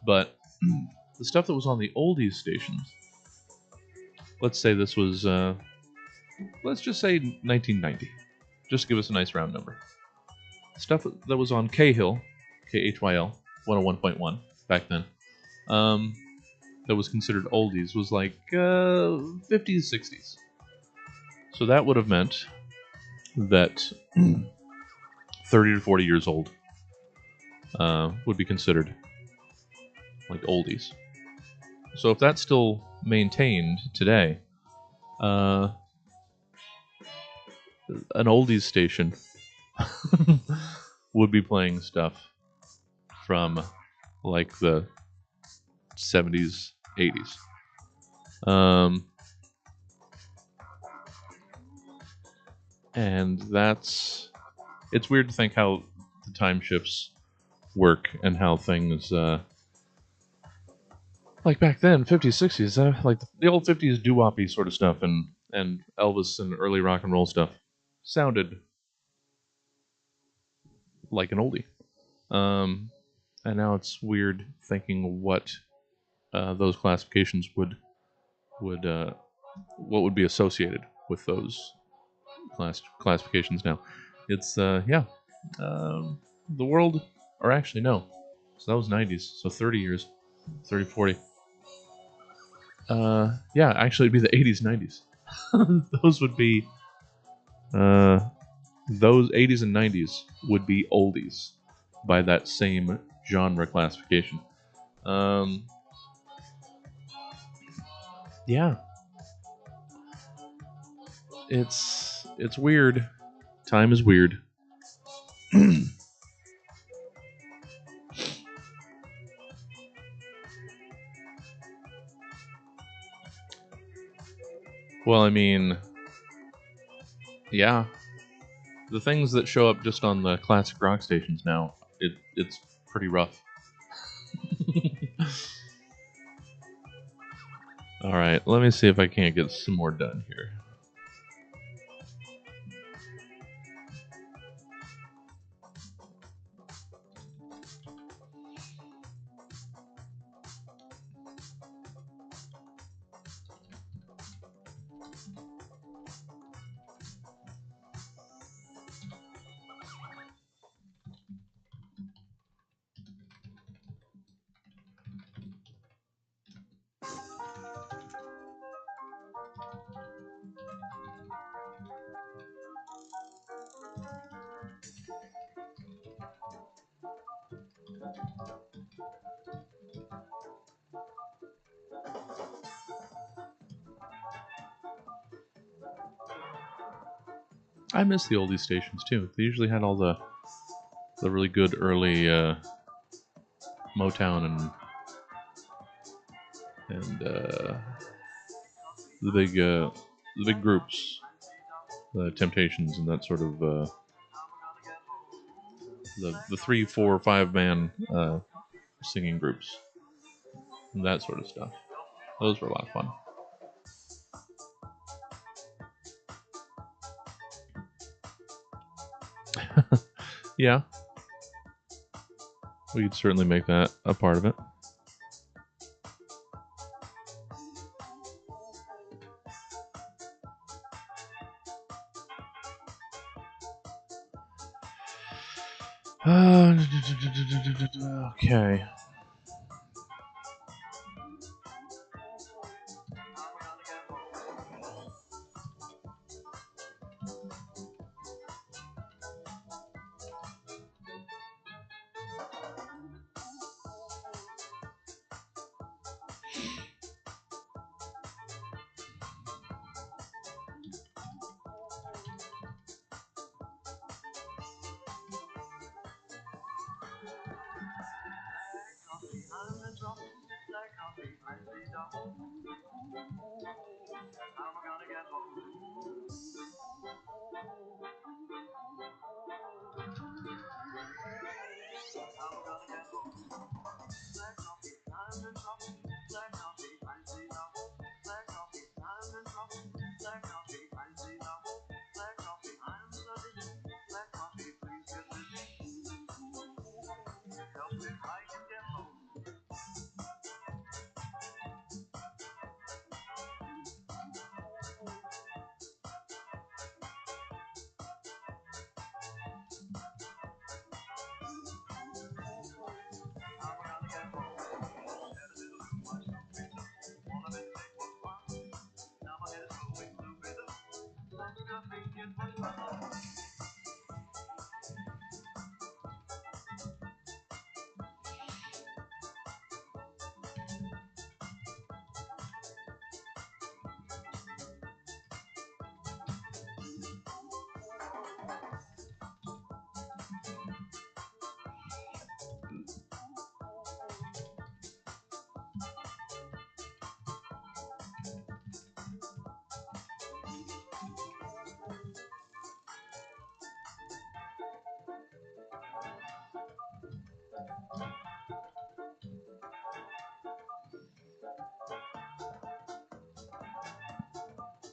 But the stuff that was on the oldies stations, let's say this was, let's just say 1990. Just give us a nice round number. Stuff that was on Cahill, KHYL, 101.1 back then, um, that was considered oldies was like 50s, 60s. So that would have meant that 30 to 40 years old would be considered like oldies. So if that's still maintained today, uh, an oldies station would be playing stuff from like the 70s, 80s. And it's weird to think how the time shifts work and how things like back then, 50s, 60s, like the old 50s doo-woppy sort of stuff and Elvis and early rock and roll stuff sounded like an oldie. And now it's weird thinking what those classifications would what would be associated with those classifications now. It's yeah, the world, or actually no, so that was 90s, so 30 years, 30, 40. Yeah, actually it'd be the 80s, 90s. Those would be uh, those 80s and 90s would be oldies by that same genre classification. Um, yeah, it's weird. Time is weird. Well, I mean, yeah, the things that show up just on the classic rock stations now, it's pretty rough. All right, let me see if I can't get some more done here. I miss the oldie stations too. They usually had all the really good early Motown and the big groups, the Temptations and that sort of the 3, 4, 5 man singing groups and that sort of stuff. Those were a lot of fun. Yeah, we could certainly make that a part of it. Okay.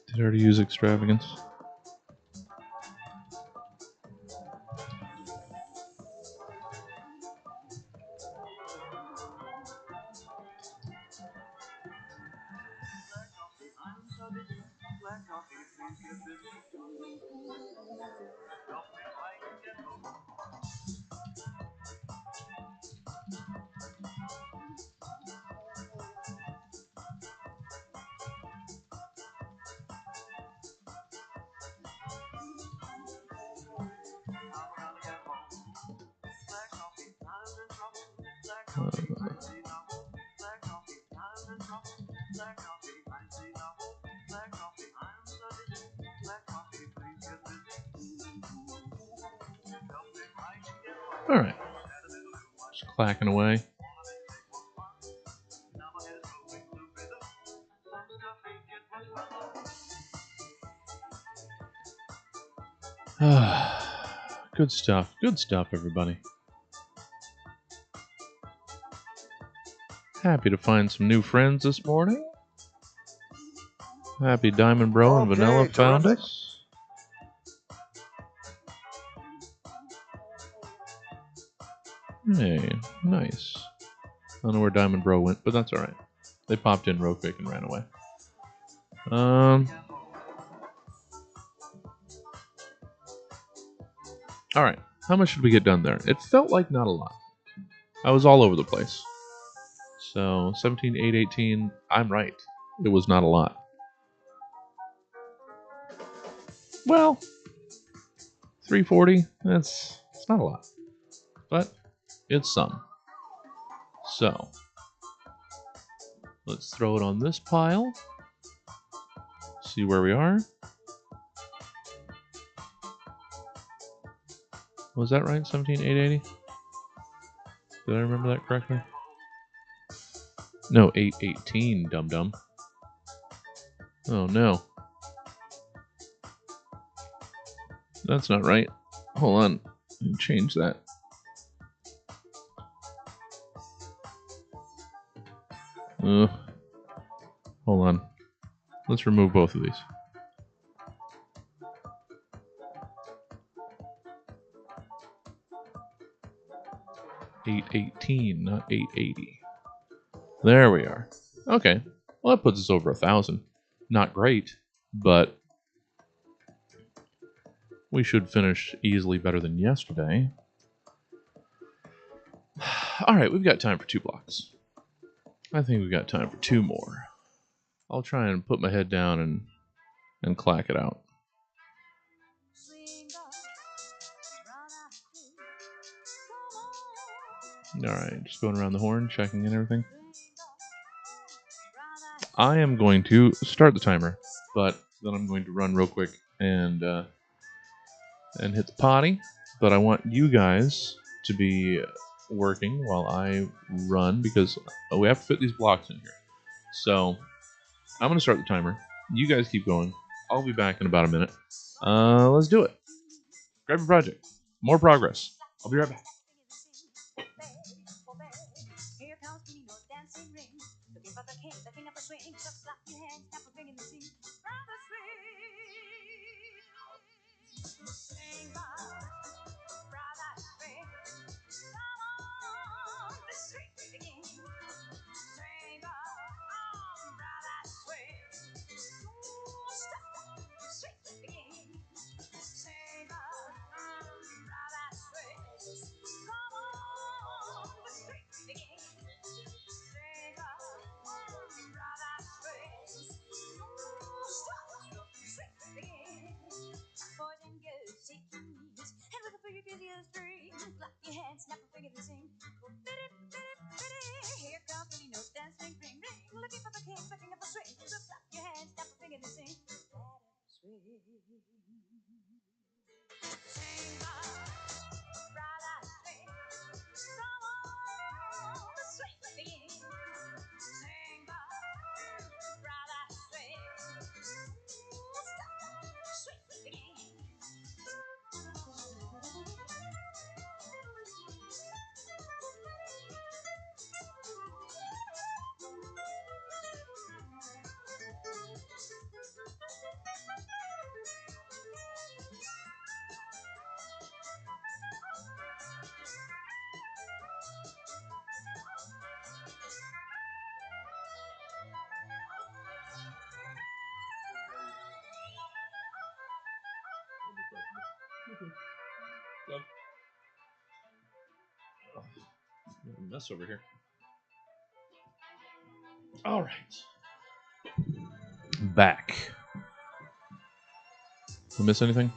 Did I already use extravagance? All right, just clacking away. Good stuff. Good stuff, everybody. Happy to find some new friends this morning. Happy Diamond Bro and Vanilla found us. Hey, nice. I don't know where Diamond Bro went, but that's alright. They popped in real quick and ran away. Alright, how much did we get done there? It felt like not a lot. I was all over the place. So, 17, 8, 18, I'm right. It was not a lot. Well, 340, it's not a lot. But, it's some. So, let's throw it on this pile. See where we are. Was that right? 17,880? Did I remember that correctly? No, 818, dum-dum. Oh, no. That's not right. Hold on. Let me change that. Hold on. Let's remove both of these. $818, not $880. There we are. Okay. Well, that puts us over 1,000. Not great, but we should finish easily better than yesterday. All right, we've got time for 2 blocks. I think we've got time for 2 more. I'll try and put my head down and clack it out. Alright, just going around the horn, checking in everything. I am going to start the timer, but then I'm going to run real quick and hit the potty. But I want you guys to be working while I run because we have to fit these blocks in here. So I'm going to start the timer. You guys keep going. I'll be back in about a minute. Let's do it. Grab your project. More progress. I'll be right back. Here comes Nino dancing ring, looking for the king of the swing. Just clap your hands, snap a finger and sing. Rather swing, sing by, brother swing. Come on, the swing begin. Sing by, brother swing. Don't stop, swing begin. Sing by, brother swing. Come on, the swing begin. Sing by, brother swing. Don't stop, swing begin. Boys and girls, shake your knees, and with a pretty video string, clap your hands, snap a finger and sing. Here comes the notes, dancing, ring, ring, looking for the king of the swing. So clap your hands, snap a finger and sing. Swing. Sing brother, swing. Come on, the swing begin. Sing brother, swing. Stop, swing begin. Mess over here. All right. Back. Did I miss anything?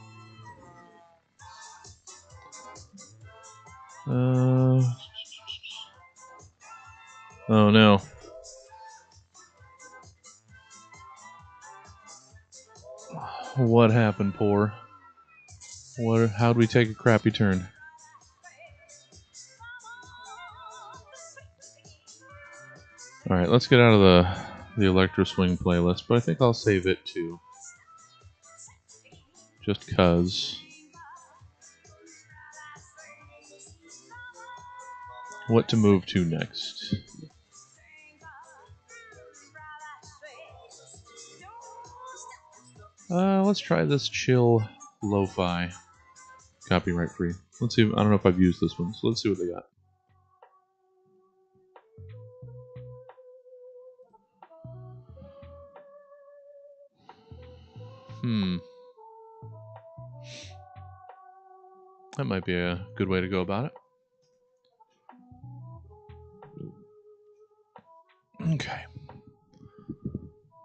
Oh no. What happened, poor? How'd we take a crappy turn? Alright, let's get out of the Electro Swing playlist, but I think I'll save it too. Just cause. What to move to next? Let's try this chill lo-fi. Copyright free. Let's see. I don't know if I've used this one, so let's see what they got. That might be a good way to go about it. Okay.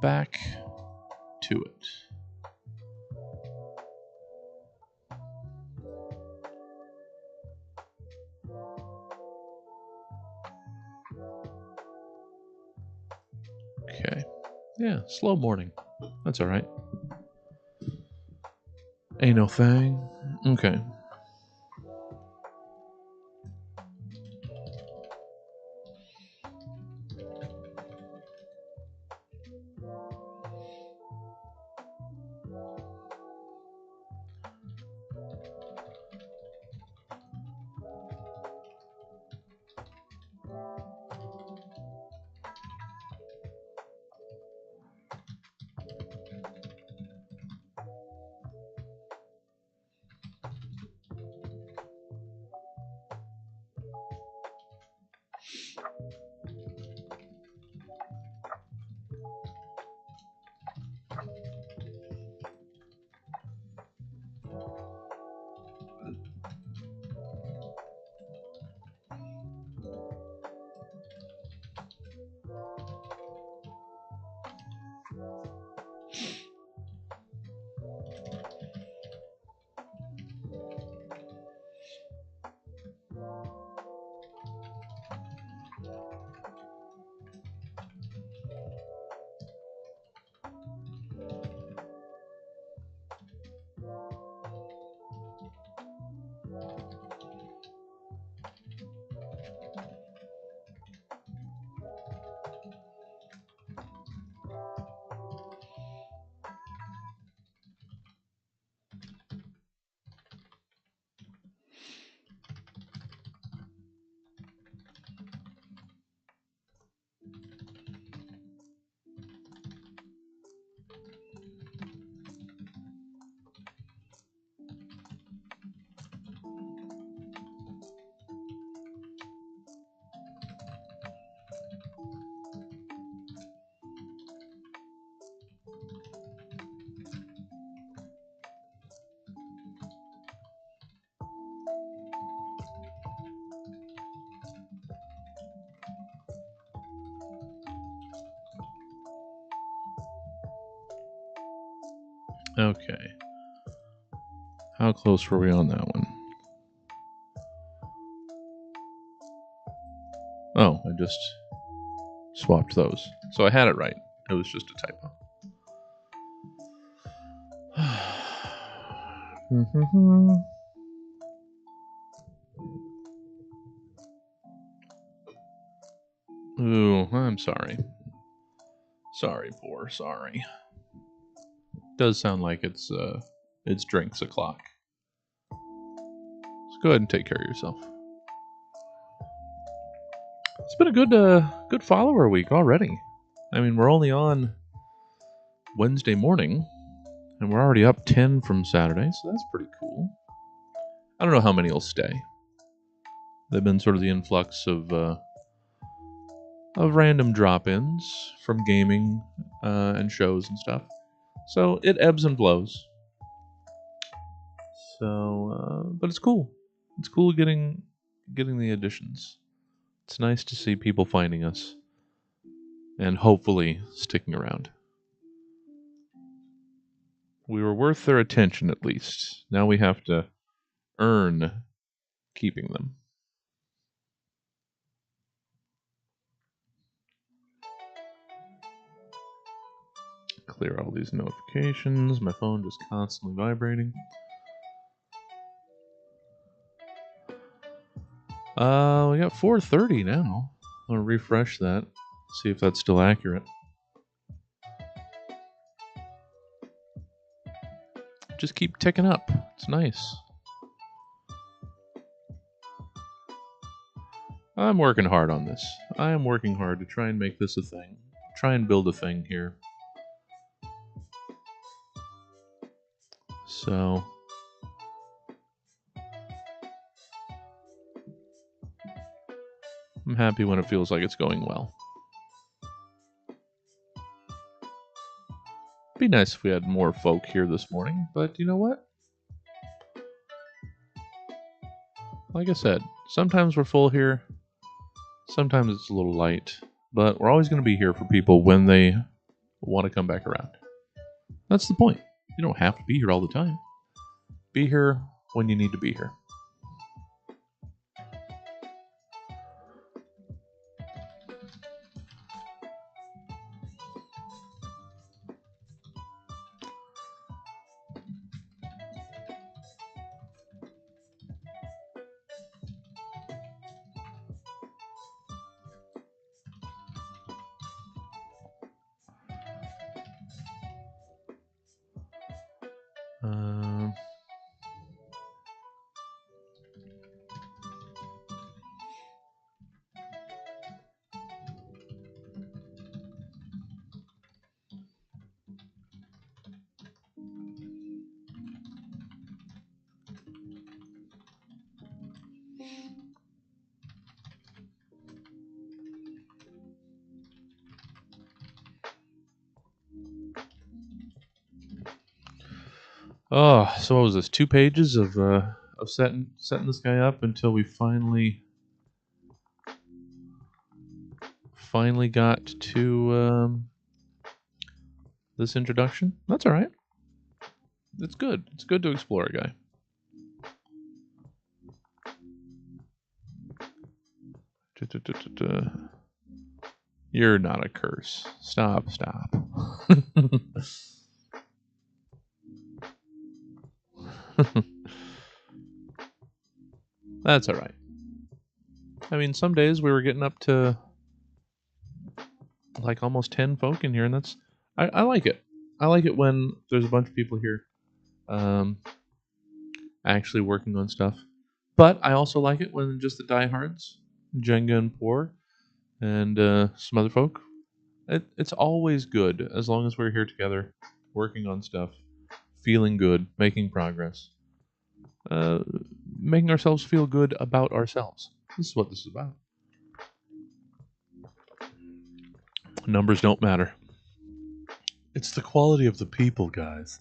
Back to it. Okay. Yeah, slow morning. That's alright. Ain't no thing. Okay. Okay. How close were we on that one? Oh, I just swapped those. So I had it right. It was just a typo. Ooh, I'm sorry. Sorry, poor. Sorry. Does sound like it's drinks o'clock. So go ahead and take care of yourself. It's been a good follower week already. I mean, we're only on Wednesday morning, and we're already up 10 from Saturday, so that's pretty cool. I don't know how many will stay. They've been sort of the influx of random drop-ins from gaming and shows and stuff. So it ebbs and flows. So, but it's cool. It's cool getting the additions. It's nice to see people finding us and hopefully sticking around. We were worth their attention at least. Now we have to earn keeping them. Clear all these notifications. My phone just constantly vibrating. We got 4:30 now. I'm gonna refresh that, see if that's still accurate. Just keep ticking up. It's nice. I'm working hard on this. I am working hard to try and make this a thing. Try and build a thing here. So I'm happy when it feels like it's going well. Be nice if we had more folk here this morning, but you know what? Like I said, sometimes we're full here, sometimes it's a little light, but we're always going to be here for people when they want to come back around. That's the point. You don't have to be here all the time. Be here when you need to be here. Um, Oh, so what was this? 2 pages of setting this guy up until we finally got to this introduction. That's all right. It's good. It's good to explore a guy. You're not a curse. Stop. That's all right. I mean, some days we were getting up to like almost 10 folk in here, and that's I like it. I like it when there's a bunch of people here actually working on stuff. But I also like it when just the diehards, Jenga and Poor, and some other folk. It's always good as long as we're here together, working on stuff, feeling good, making progress, uh, making ourselves feel good about ourselves. This is what this is about. Numbers don't matter. It's the quality of the people, guys.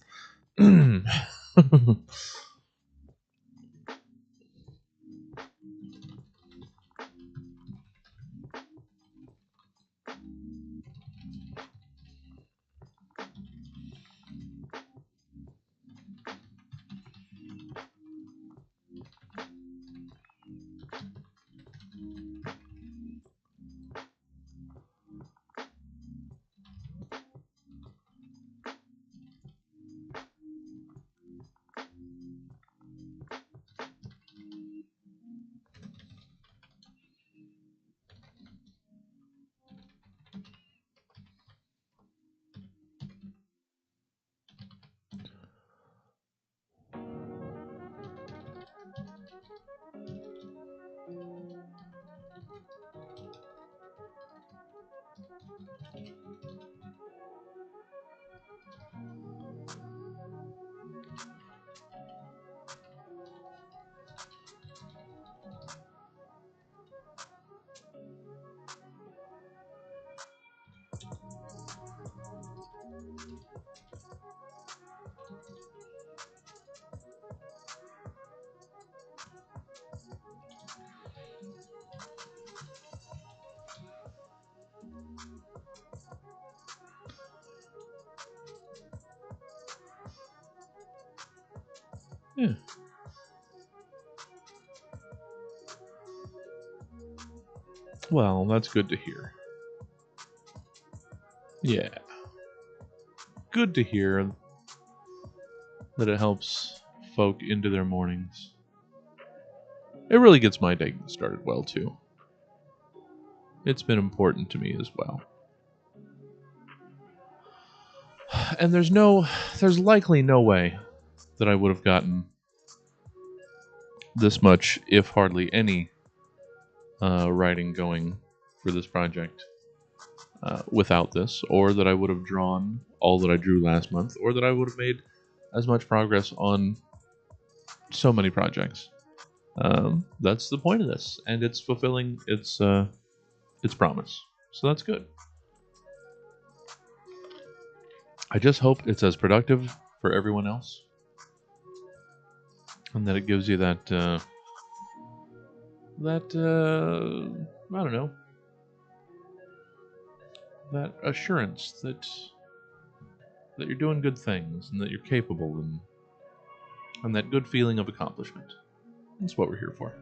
Yeah. Well, that's good to hear. Yeah. Good to hear that it helps folk into their mornings. It really gets my day started well, too. It's been important to me as well. And there's likely no way that I would have gotten this much, if hardly any, writing going for this project without this, or that I would have drawn all that I drew last month, or that I would have made as much progress on so many projects. That's the point of this, and it's fulfilling its promise. So that's good. I just hope it's as productive for everyone else, and that it gives you that I don't know, that assurance that you're doing good things and that you're capable, and that good feeling of accomplishment. That's what we're here for.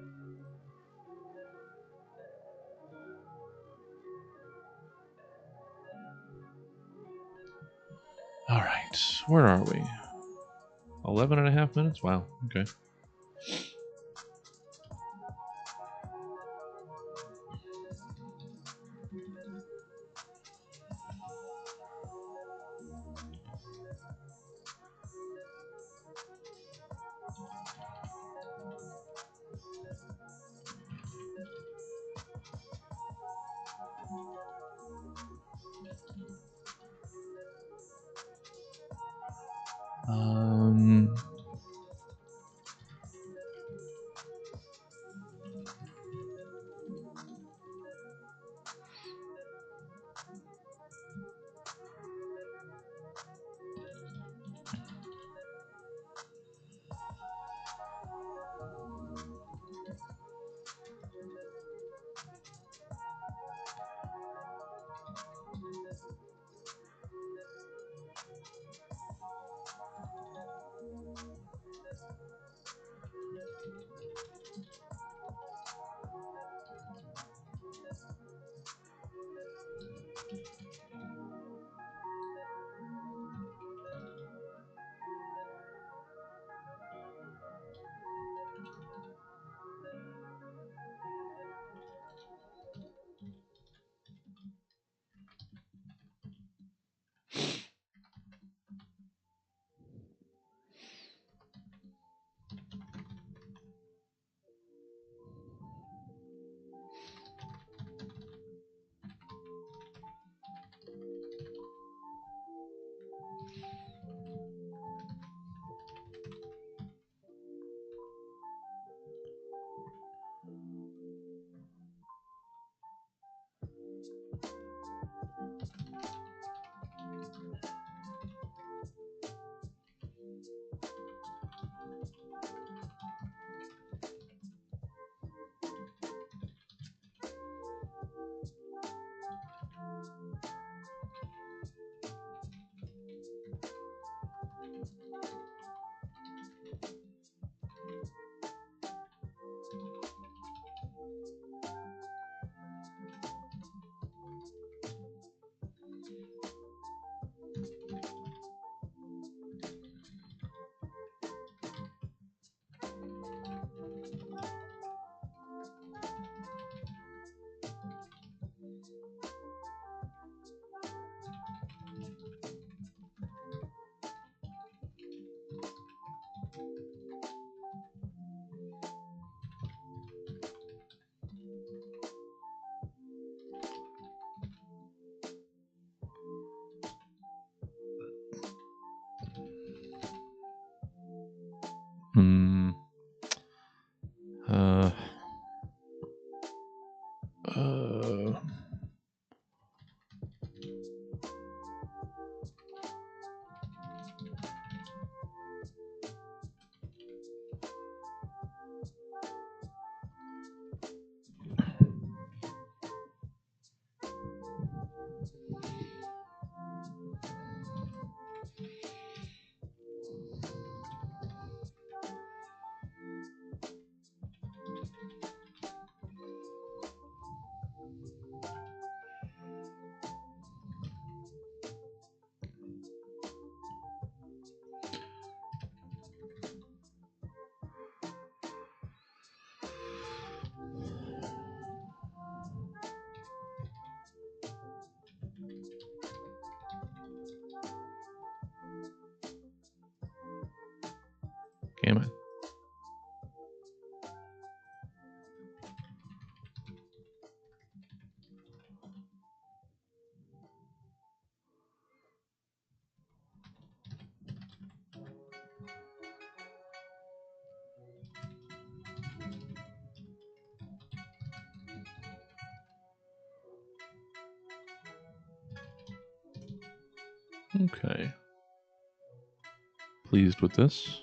All right, where are we? 11 and a half minutes? Wow, okay. Um, Damn it. Okay. Pleased with this.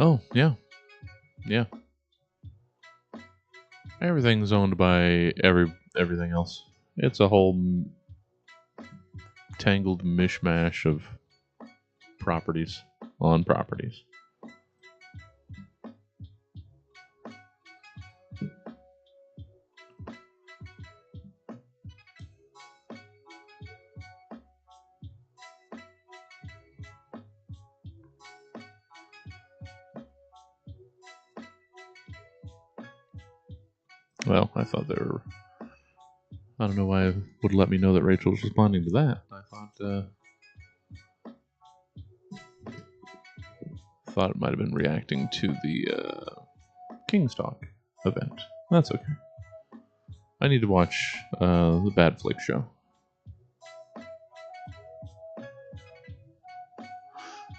Oh, yeah. Yeah. Everything's owned by everything else. It's a whole tangled mishmash of properties on properties. Well, I thought they were. I don't know why it would let me know that Rachel was responding to that. I thought it might have been reacting to the King's Talk event. That's okay. I need to watch the Bad Flick show.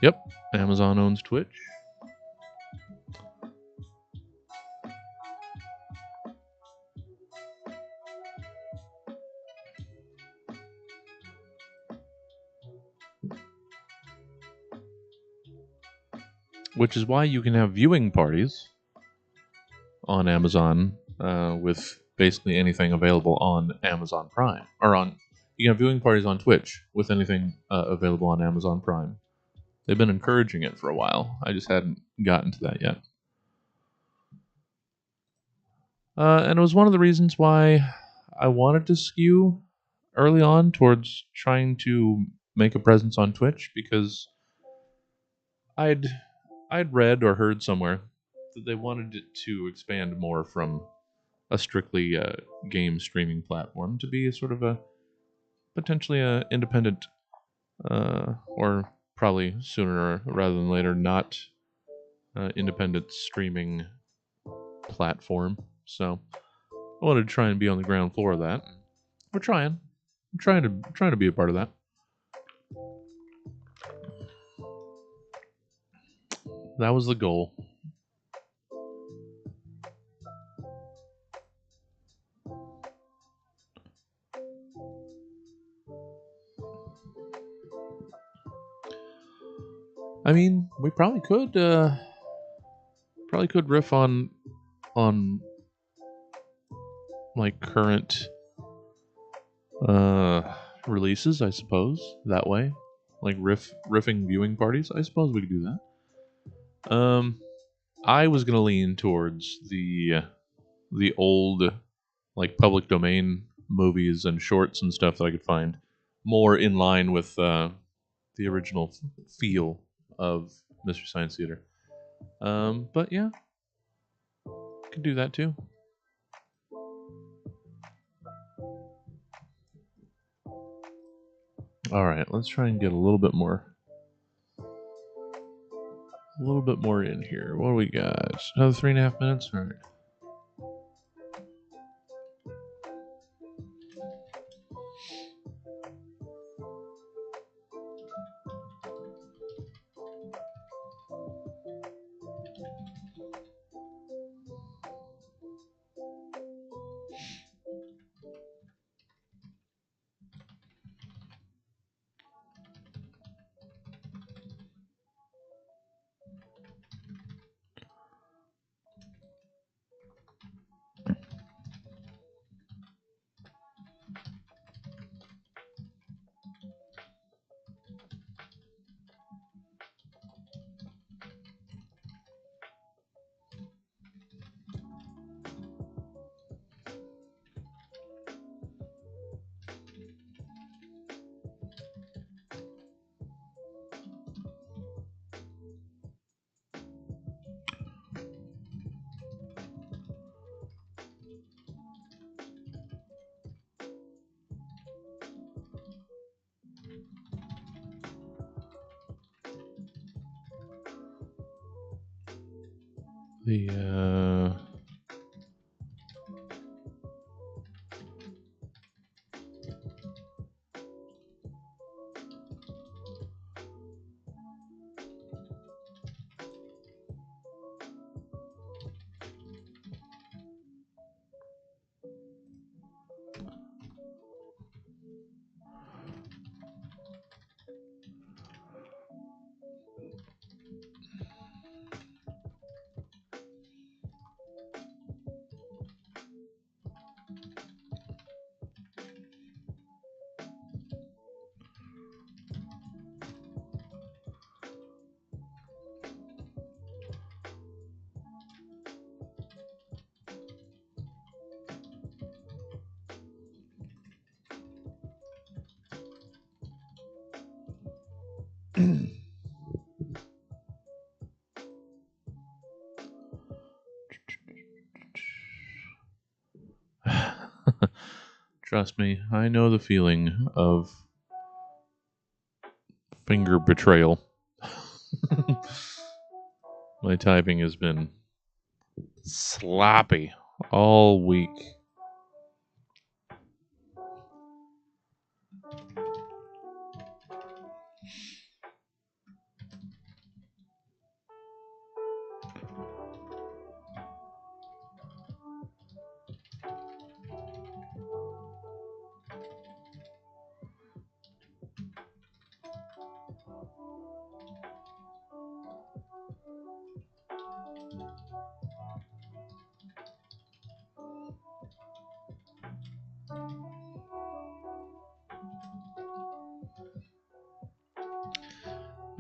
Yep, Amazon owns Twitch. Which is why you can have viewing parties on Amazon with basically anything available on Amazon Prime. Or on, you can have viewing parties on Twitch with anything available on Amazon Prime. They've been encouraging it for a while. I just hadn't gotten to that yet. And it was one of the reasons why I wanted to skew early on towards trying to make a presence on Twitch, because I'd read or heard somewhere that they wanted it to expand more from a strictly game streaming platform to be a sort of a potentially a independent or probably sooner rather than later not independent streaming platform. So I wanted to try and be on the ground floor of that. We're trying. I'm trying to be a part of that. That was the goal. I mean, we probably could riff on like current releases, I suppose, that way. Like riffing viewing parties, I suppose we could do that. I was gonna lean towards the old like public domain movies and shorts and stuff that I could find more in line with the original feel of Mystery Science Theater. But yeah, could do that too. All right, let's try and get a little bit more in here. What do we got? Another 3.5 minutes? All right. The Trust me, I know the feeling of finger betrayal. My typing has been sloppy all week.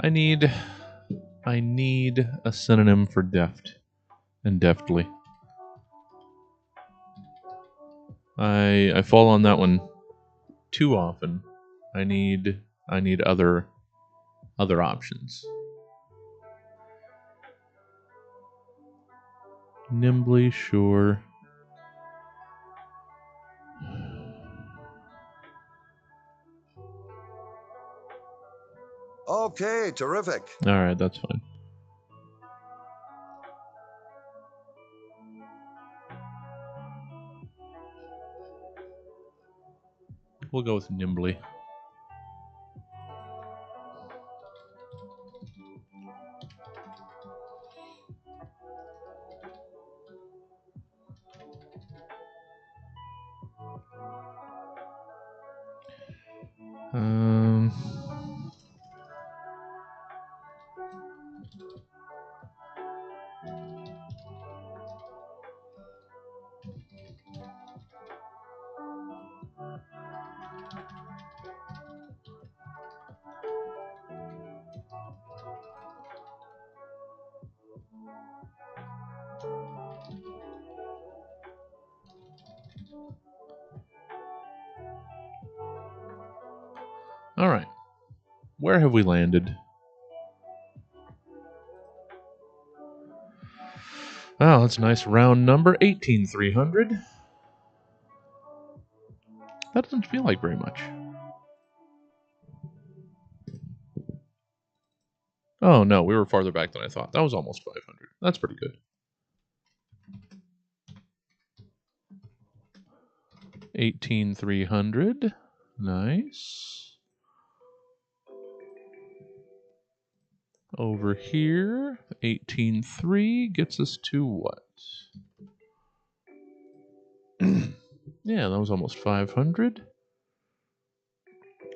I need a synonym for deft and deftly. I fall on that one too often. I need other options. Nimbly, sure. Okay, terrific. All right, that's fine. We'll go with nimbly. All right. Where have we landed? Oh, that's a nice round number, 18,300. That doesn't feel like very much. Oh, no, we were farther back than I thought. That was almost 500. That's pretty good. 18,300. Nice. Over here, 18,300 gets us to what? Yeah, that was almost 500.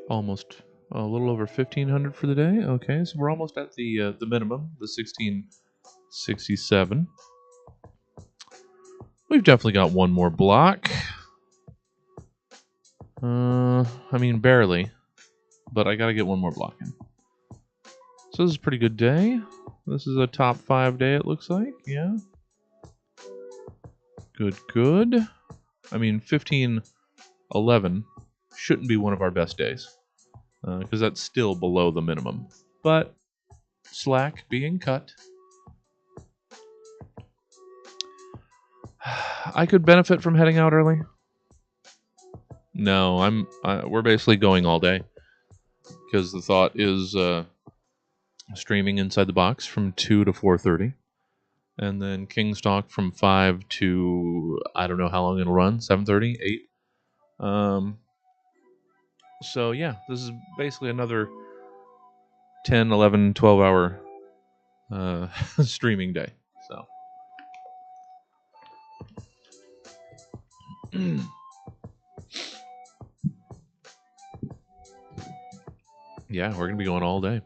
Almost a little over 1,500 for the day. Okay, so we're almost at the minimum, the 1667. We've definitely got one more block. I mean, barely, but I gotta get one more block in. So this is a pretty good day. This is a top 5 day, it looks like. Yeah. Good. I mean, 1511 shouldn't be one of our best days, because that's still below the minimum. But slack being cut. I could benefit from heading out early. No, we're basically going all day, because the thought is streaming Inside the Box from 2 to 4:30, and then Kingstock from 5 to I don't know how long it'll run, 7:30, 8. So yeah, this is basically another 10, 11, 12 hour streaming day. So yeah, we're gonna be going all day.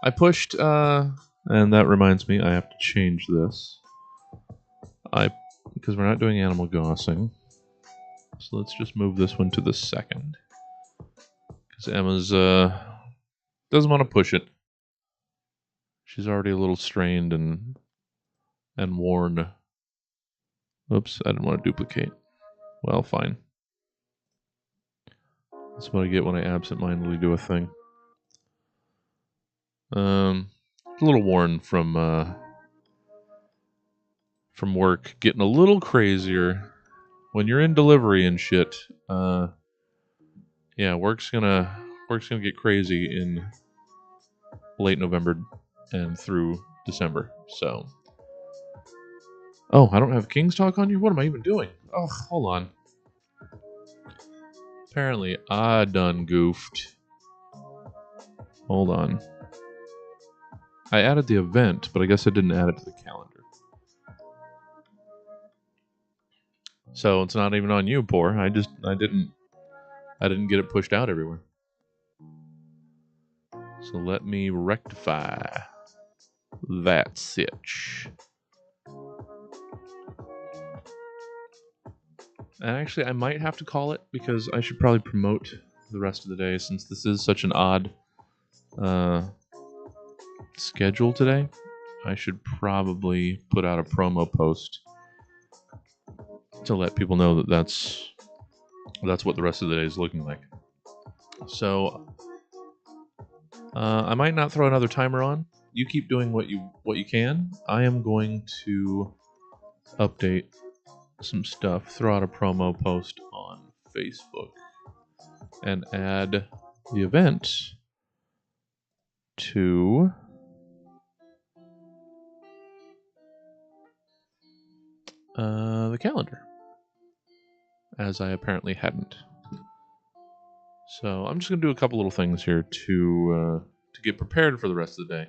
I pushed, and that reminds me, I have to change this. Because we're not doing animal gossing, so let's just move this one to the second. Because Emma's doesn't want to push it. She's already a little strained and worn. Oops, I didn't want to duplicate. Well, fine. That's what I get when I absentmindedly do a thing. A little worn from work, getting a little crazier. When you're in delivery and shit, yeah, work's gonna get crazy in late November and through December. So, oh, I don't have King's Talk on you. What am I even doing? Oh, hold on. Apparently, I done goofed. Hold on. I added the event, but I guess I didn't add it to the calendar. So it's not even on you, poor. I didn't get it pushed out everywhere. So let me rectify that sitch. And actually, I might have to call it because I should probably promote the rest of the day since this is such an odd schedule today. I should probably put out a promo post to let people know that that's what the rest of the day is looking like. So I might not throw another timer on. You keep doing what you can. I am going to update some stuff, throw out a promo post on Facebook, and add the event to the calendar, as I apparently hadn't. So I'm just gonna do a couple little things here to get prepared for the rest of the day.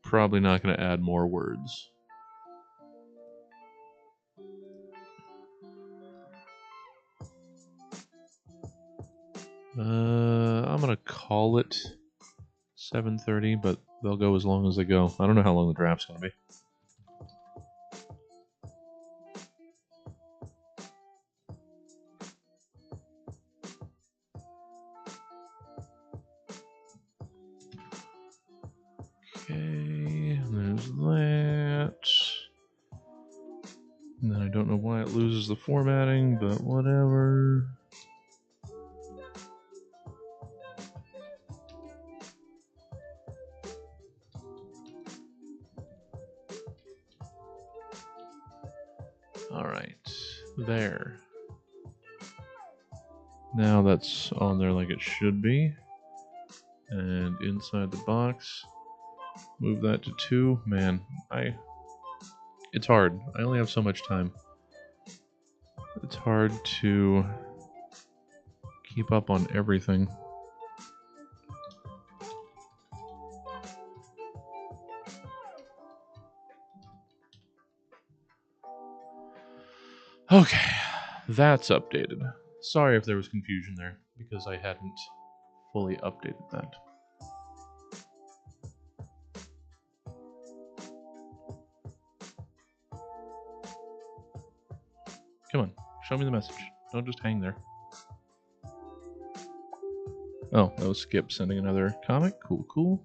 Probably not gonna add more words. I'm gonna call it 7:30, but they'll go as long as they go. I don't know how long the draft's gonna be. Okay, there's that. And then I don't know why it loses the formatting, but whatever. Alright, there. Now that's on there like it should be. And inside the box, move that to 2. Man, it's hard. I only have so much time. It's hard to keep up on everything. Okay, that's updated. Sorry if there was confusion there, because I hadn't fully updated that. Come on, show me the message. Don't just hang there. Oh, that was Skip sending another comic. Cool, cool.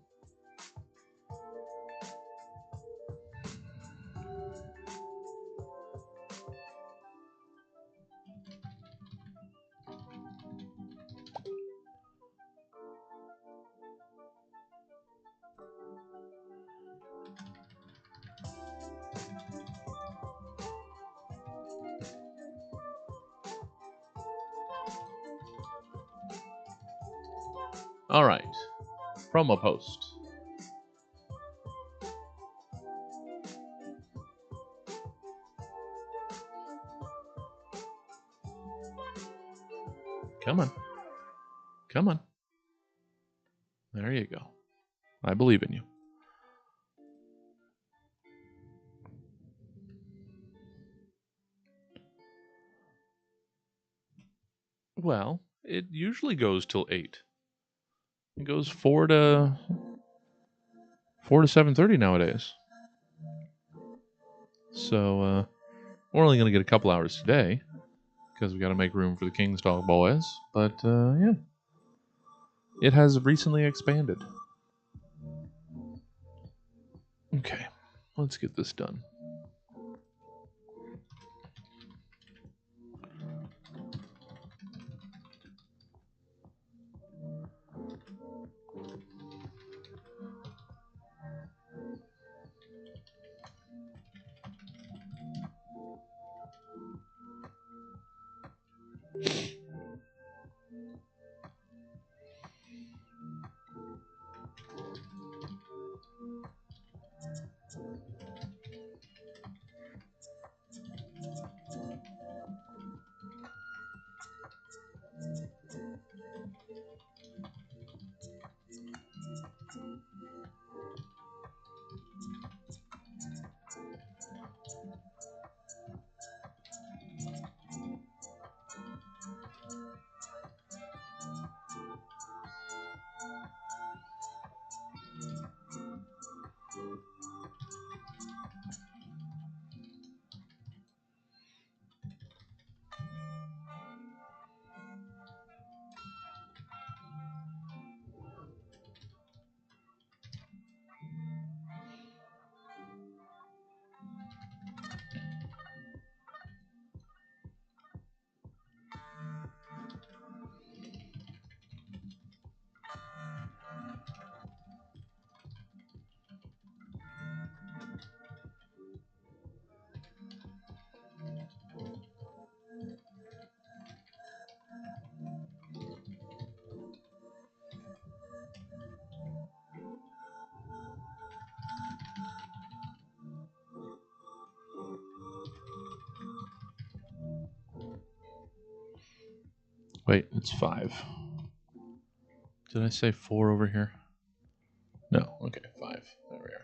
All right, promo post. Come on. Come on. There you go. I believe in you. Well, it usually goes till 8. It goes 4 to 7:30 nowadays. So we're only going to get a couple hours today because we got to make room for the King's Dog boys. But yeah, it has recently expanded. Okay, let's get this done. Wait, it's 5. Did I say 4 over here? No. Okay, 5. There we are.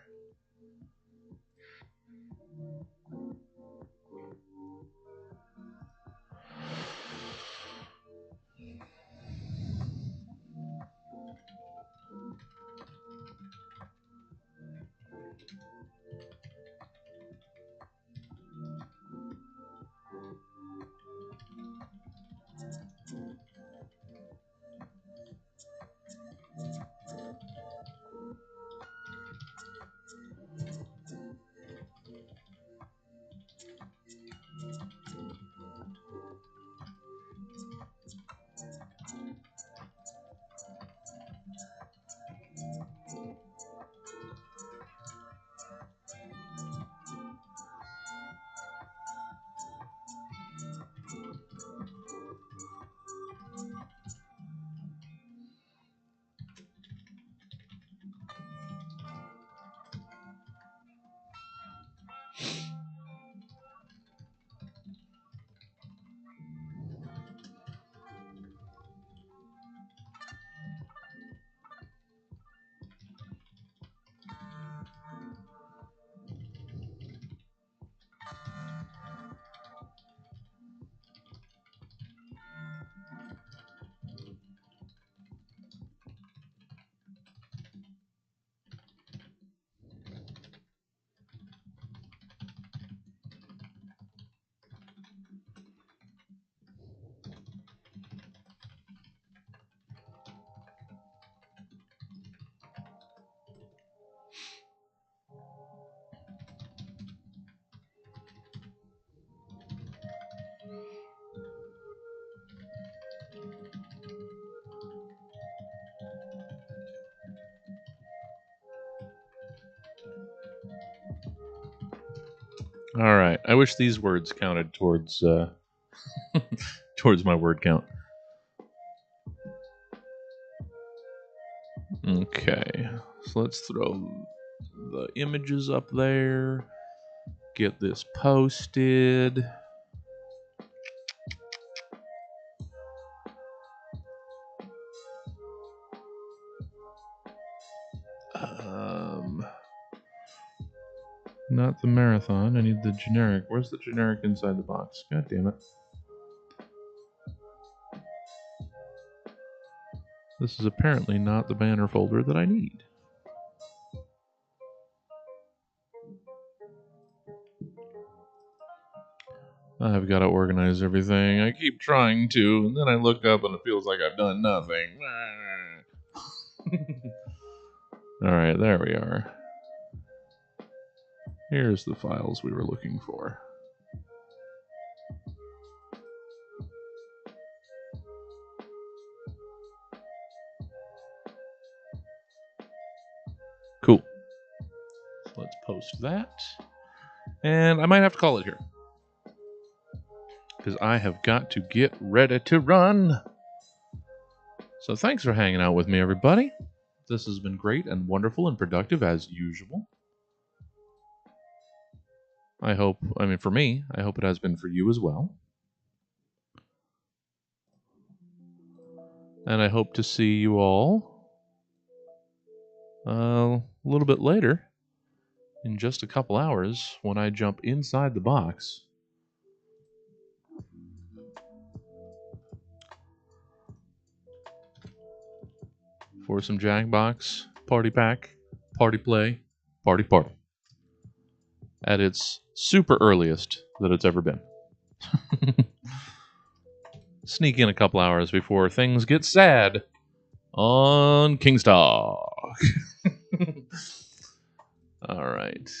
All right. I wish these words counted towards towards my word count. Okay. So let's throw the images up there. Get this posted. Not the marathon. I need the generic. Where's the generic inside the box? God damn it. This is apparently not the banner folder that I need. I've got to organize everything. I keep trying to, and then I look up and it feels like I've done nothing. Alright, there we are. Here's the files we were looking for. Cool. So let's post that. And I might have to call it here, because I have got to get ready to run. So thanks for hanging out with me, everybody. This has been great and wonderful and productive as usual. For me, I hope it has been for you as well. And I hope to see you all a little bit later, in just a couple hours, when I jump inside the box for some Jackbox Party Pack, Party Play, Party Party. At its super earliest that it's ever been. Sneak in a couple hours before things get sad on Kingstalk. All right.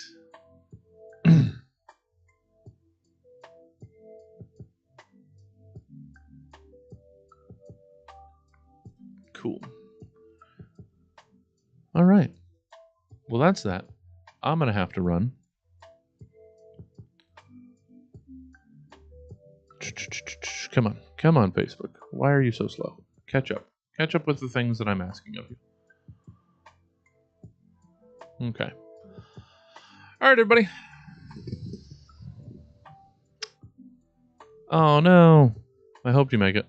Cool. All right. Well, that's that. I'm going to have to run. Come on, Facebook. Why are you so slow? Catch up with the things that I'm asking of you. Okay. All right, everybody. Oh no, I hope you make it.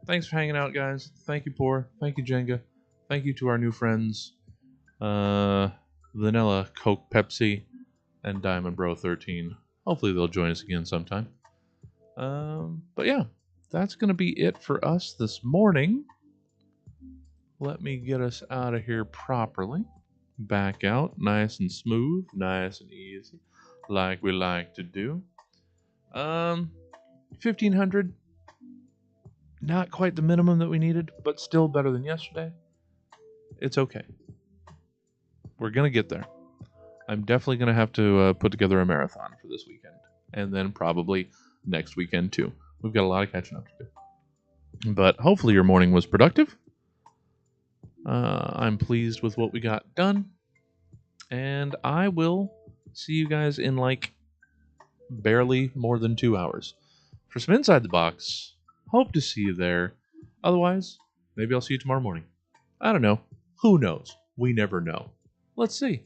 Thanks for hanging out, guys. Thank you, Poor. Thank you, Jenga. Thank you to our new friends, Vanilla, Coke, Pepsi, and Diamond Bro 13. Hopefully they'll join us again sometime. But yeah, that's going to be it for us this morning. Let me get us out of here properly. Back out, nice and smooth, nice and easy, like we like to do. 1,500, not quite the minimum that we needed, but still better than yesterday. It's okay. We're going to get there. I'm definitely going to have to put together a marathon for this weekend, and then probably next weekend too. We've got a lot of catching up to do. But hopefully your morning was productive. I'm pleased with what we got done. And I will see you guys in like barely more than 2 hours for some Inside the Box. Hope to see you there. Otherwise, maybe I'll see you tomorrow morning. I don't know. Who knows? We never know. Let's see.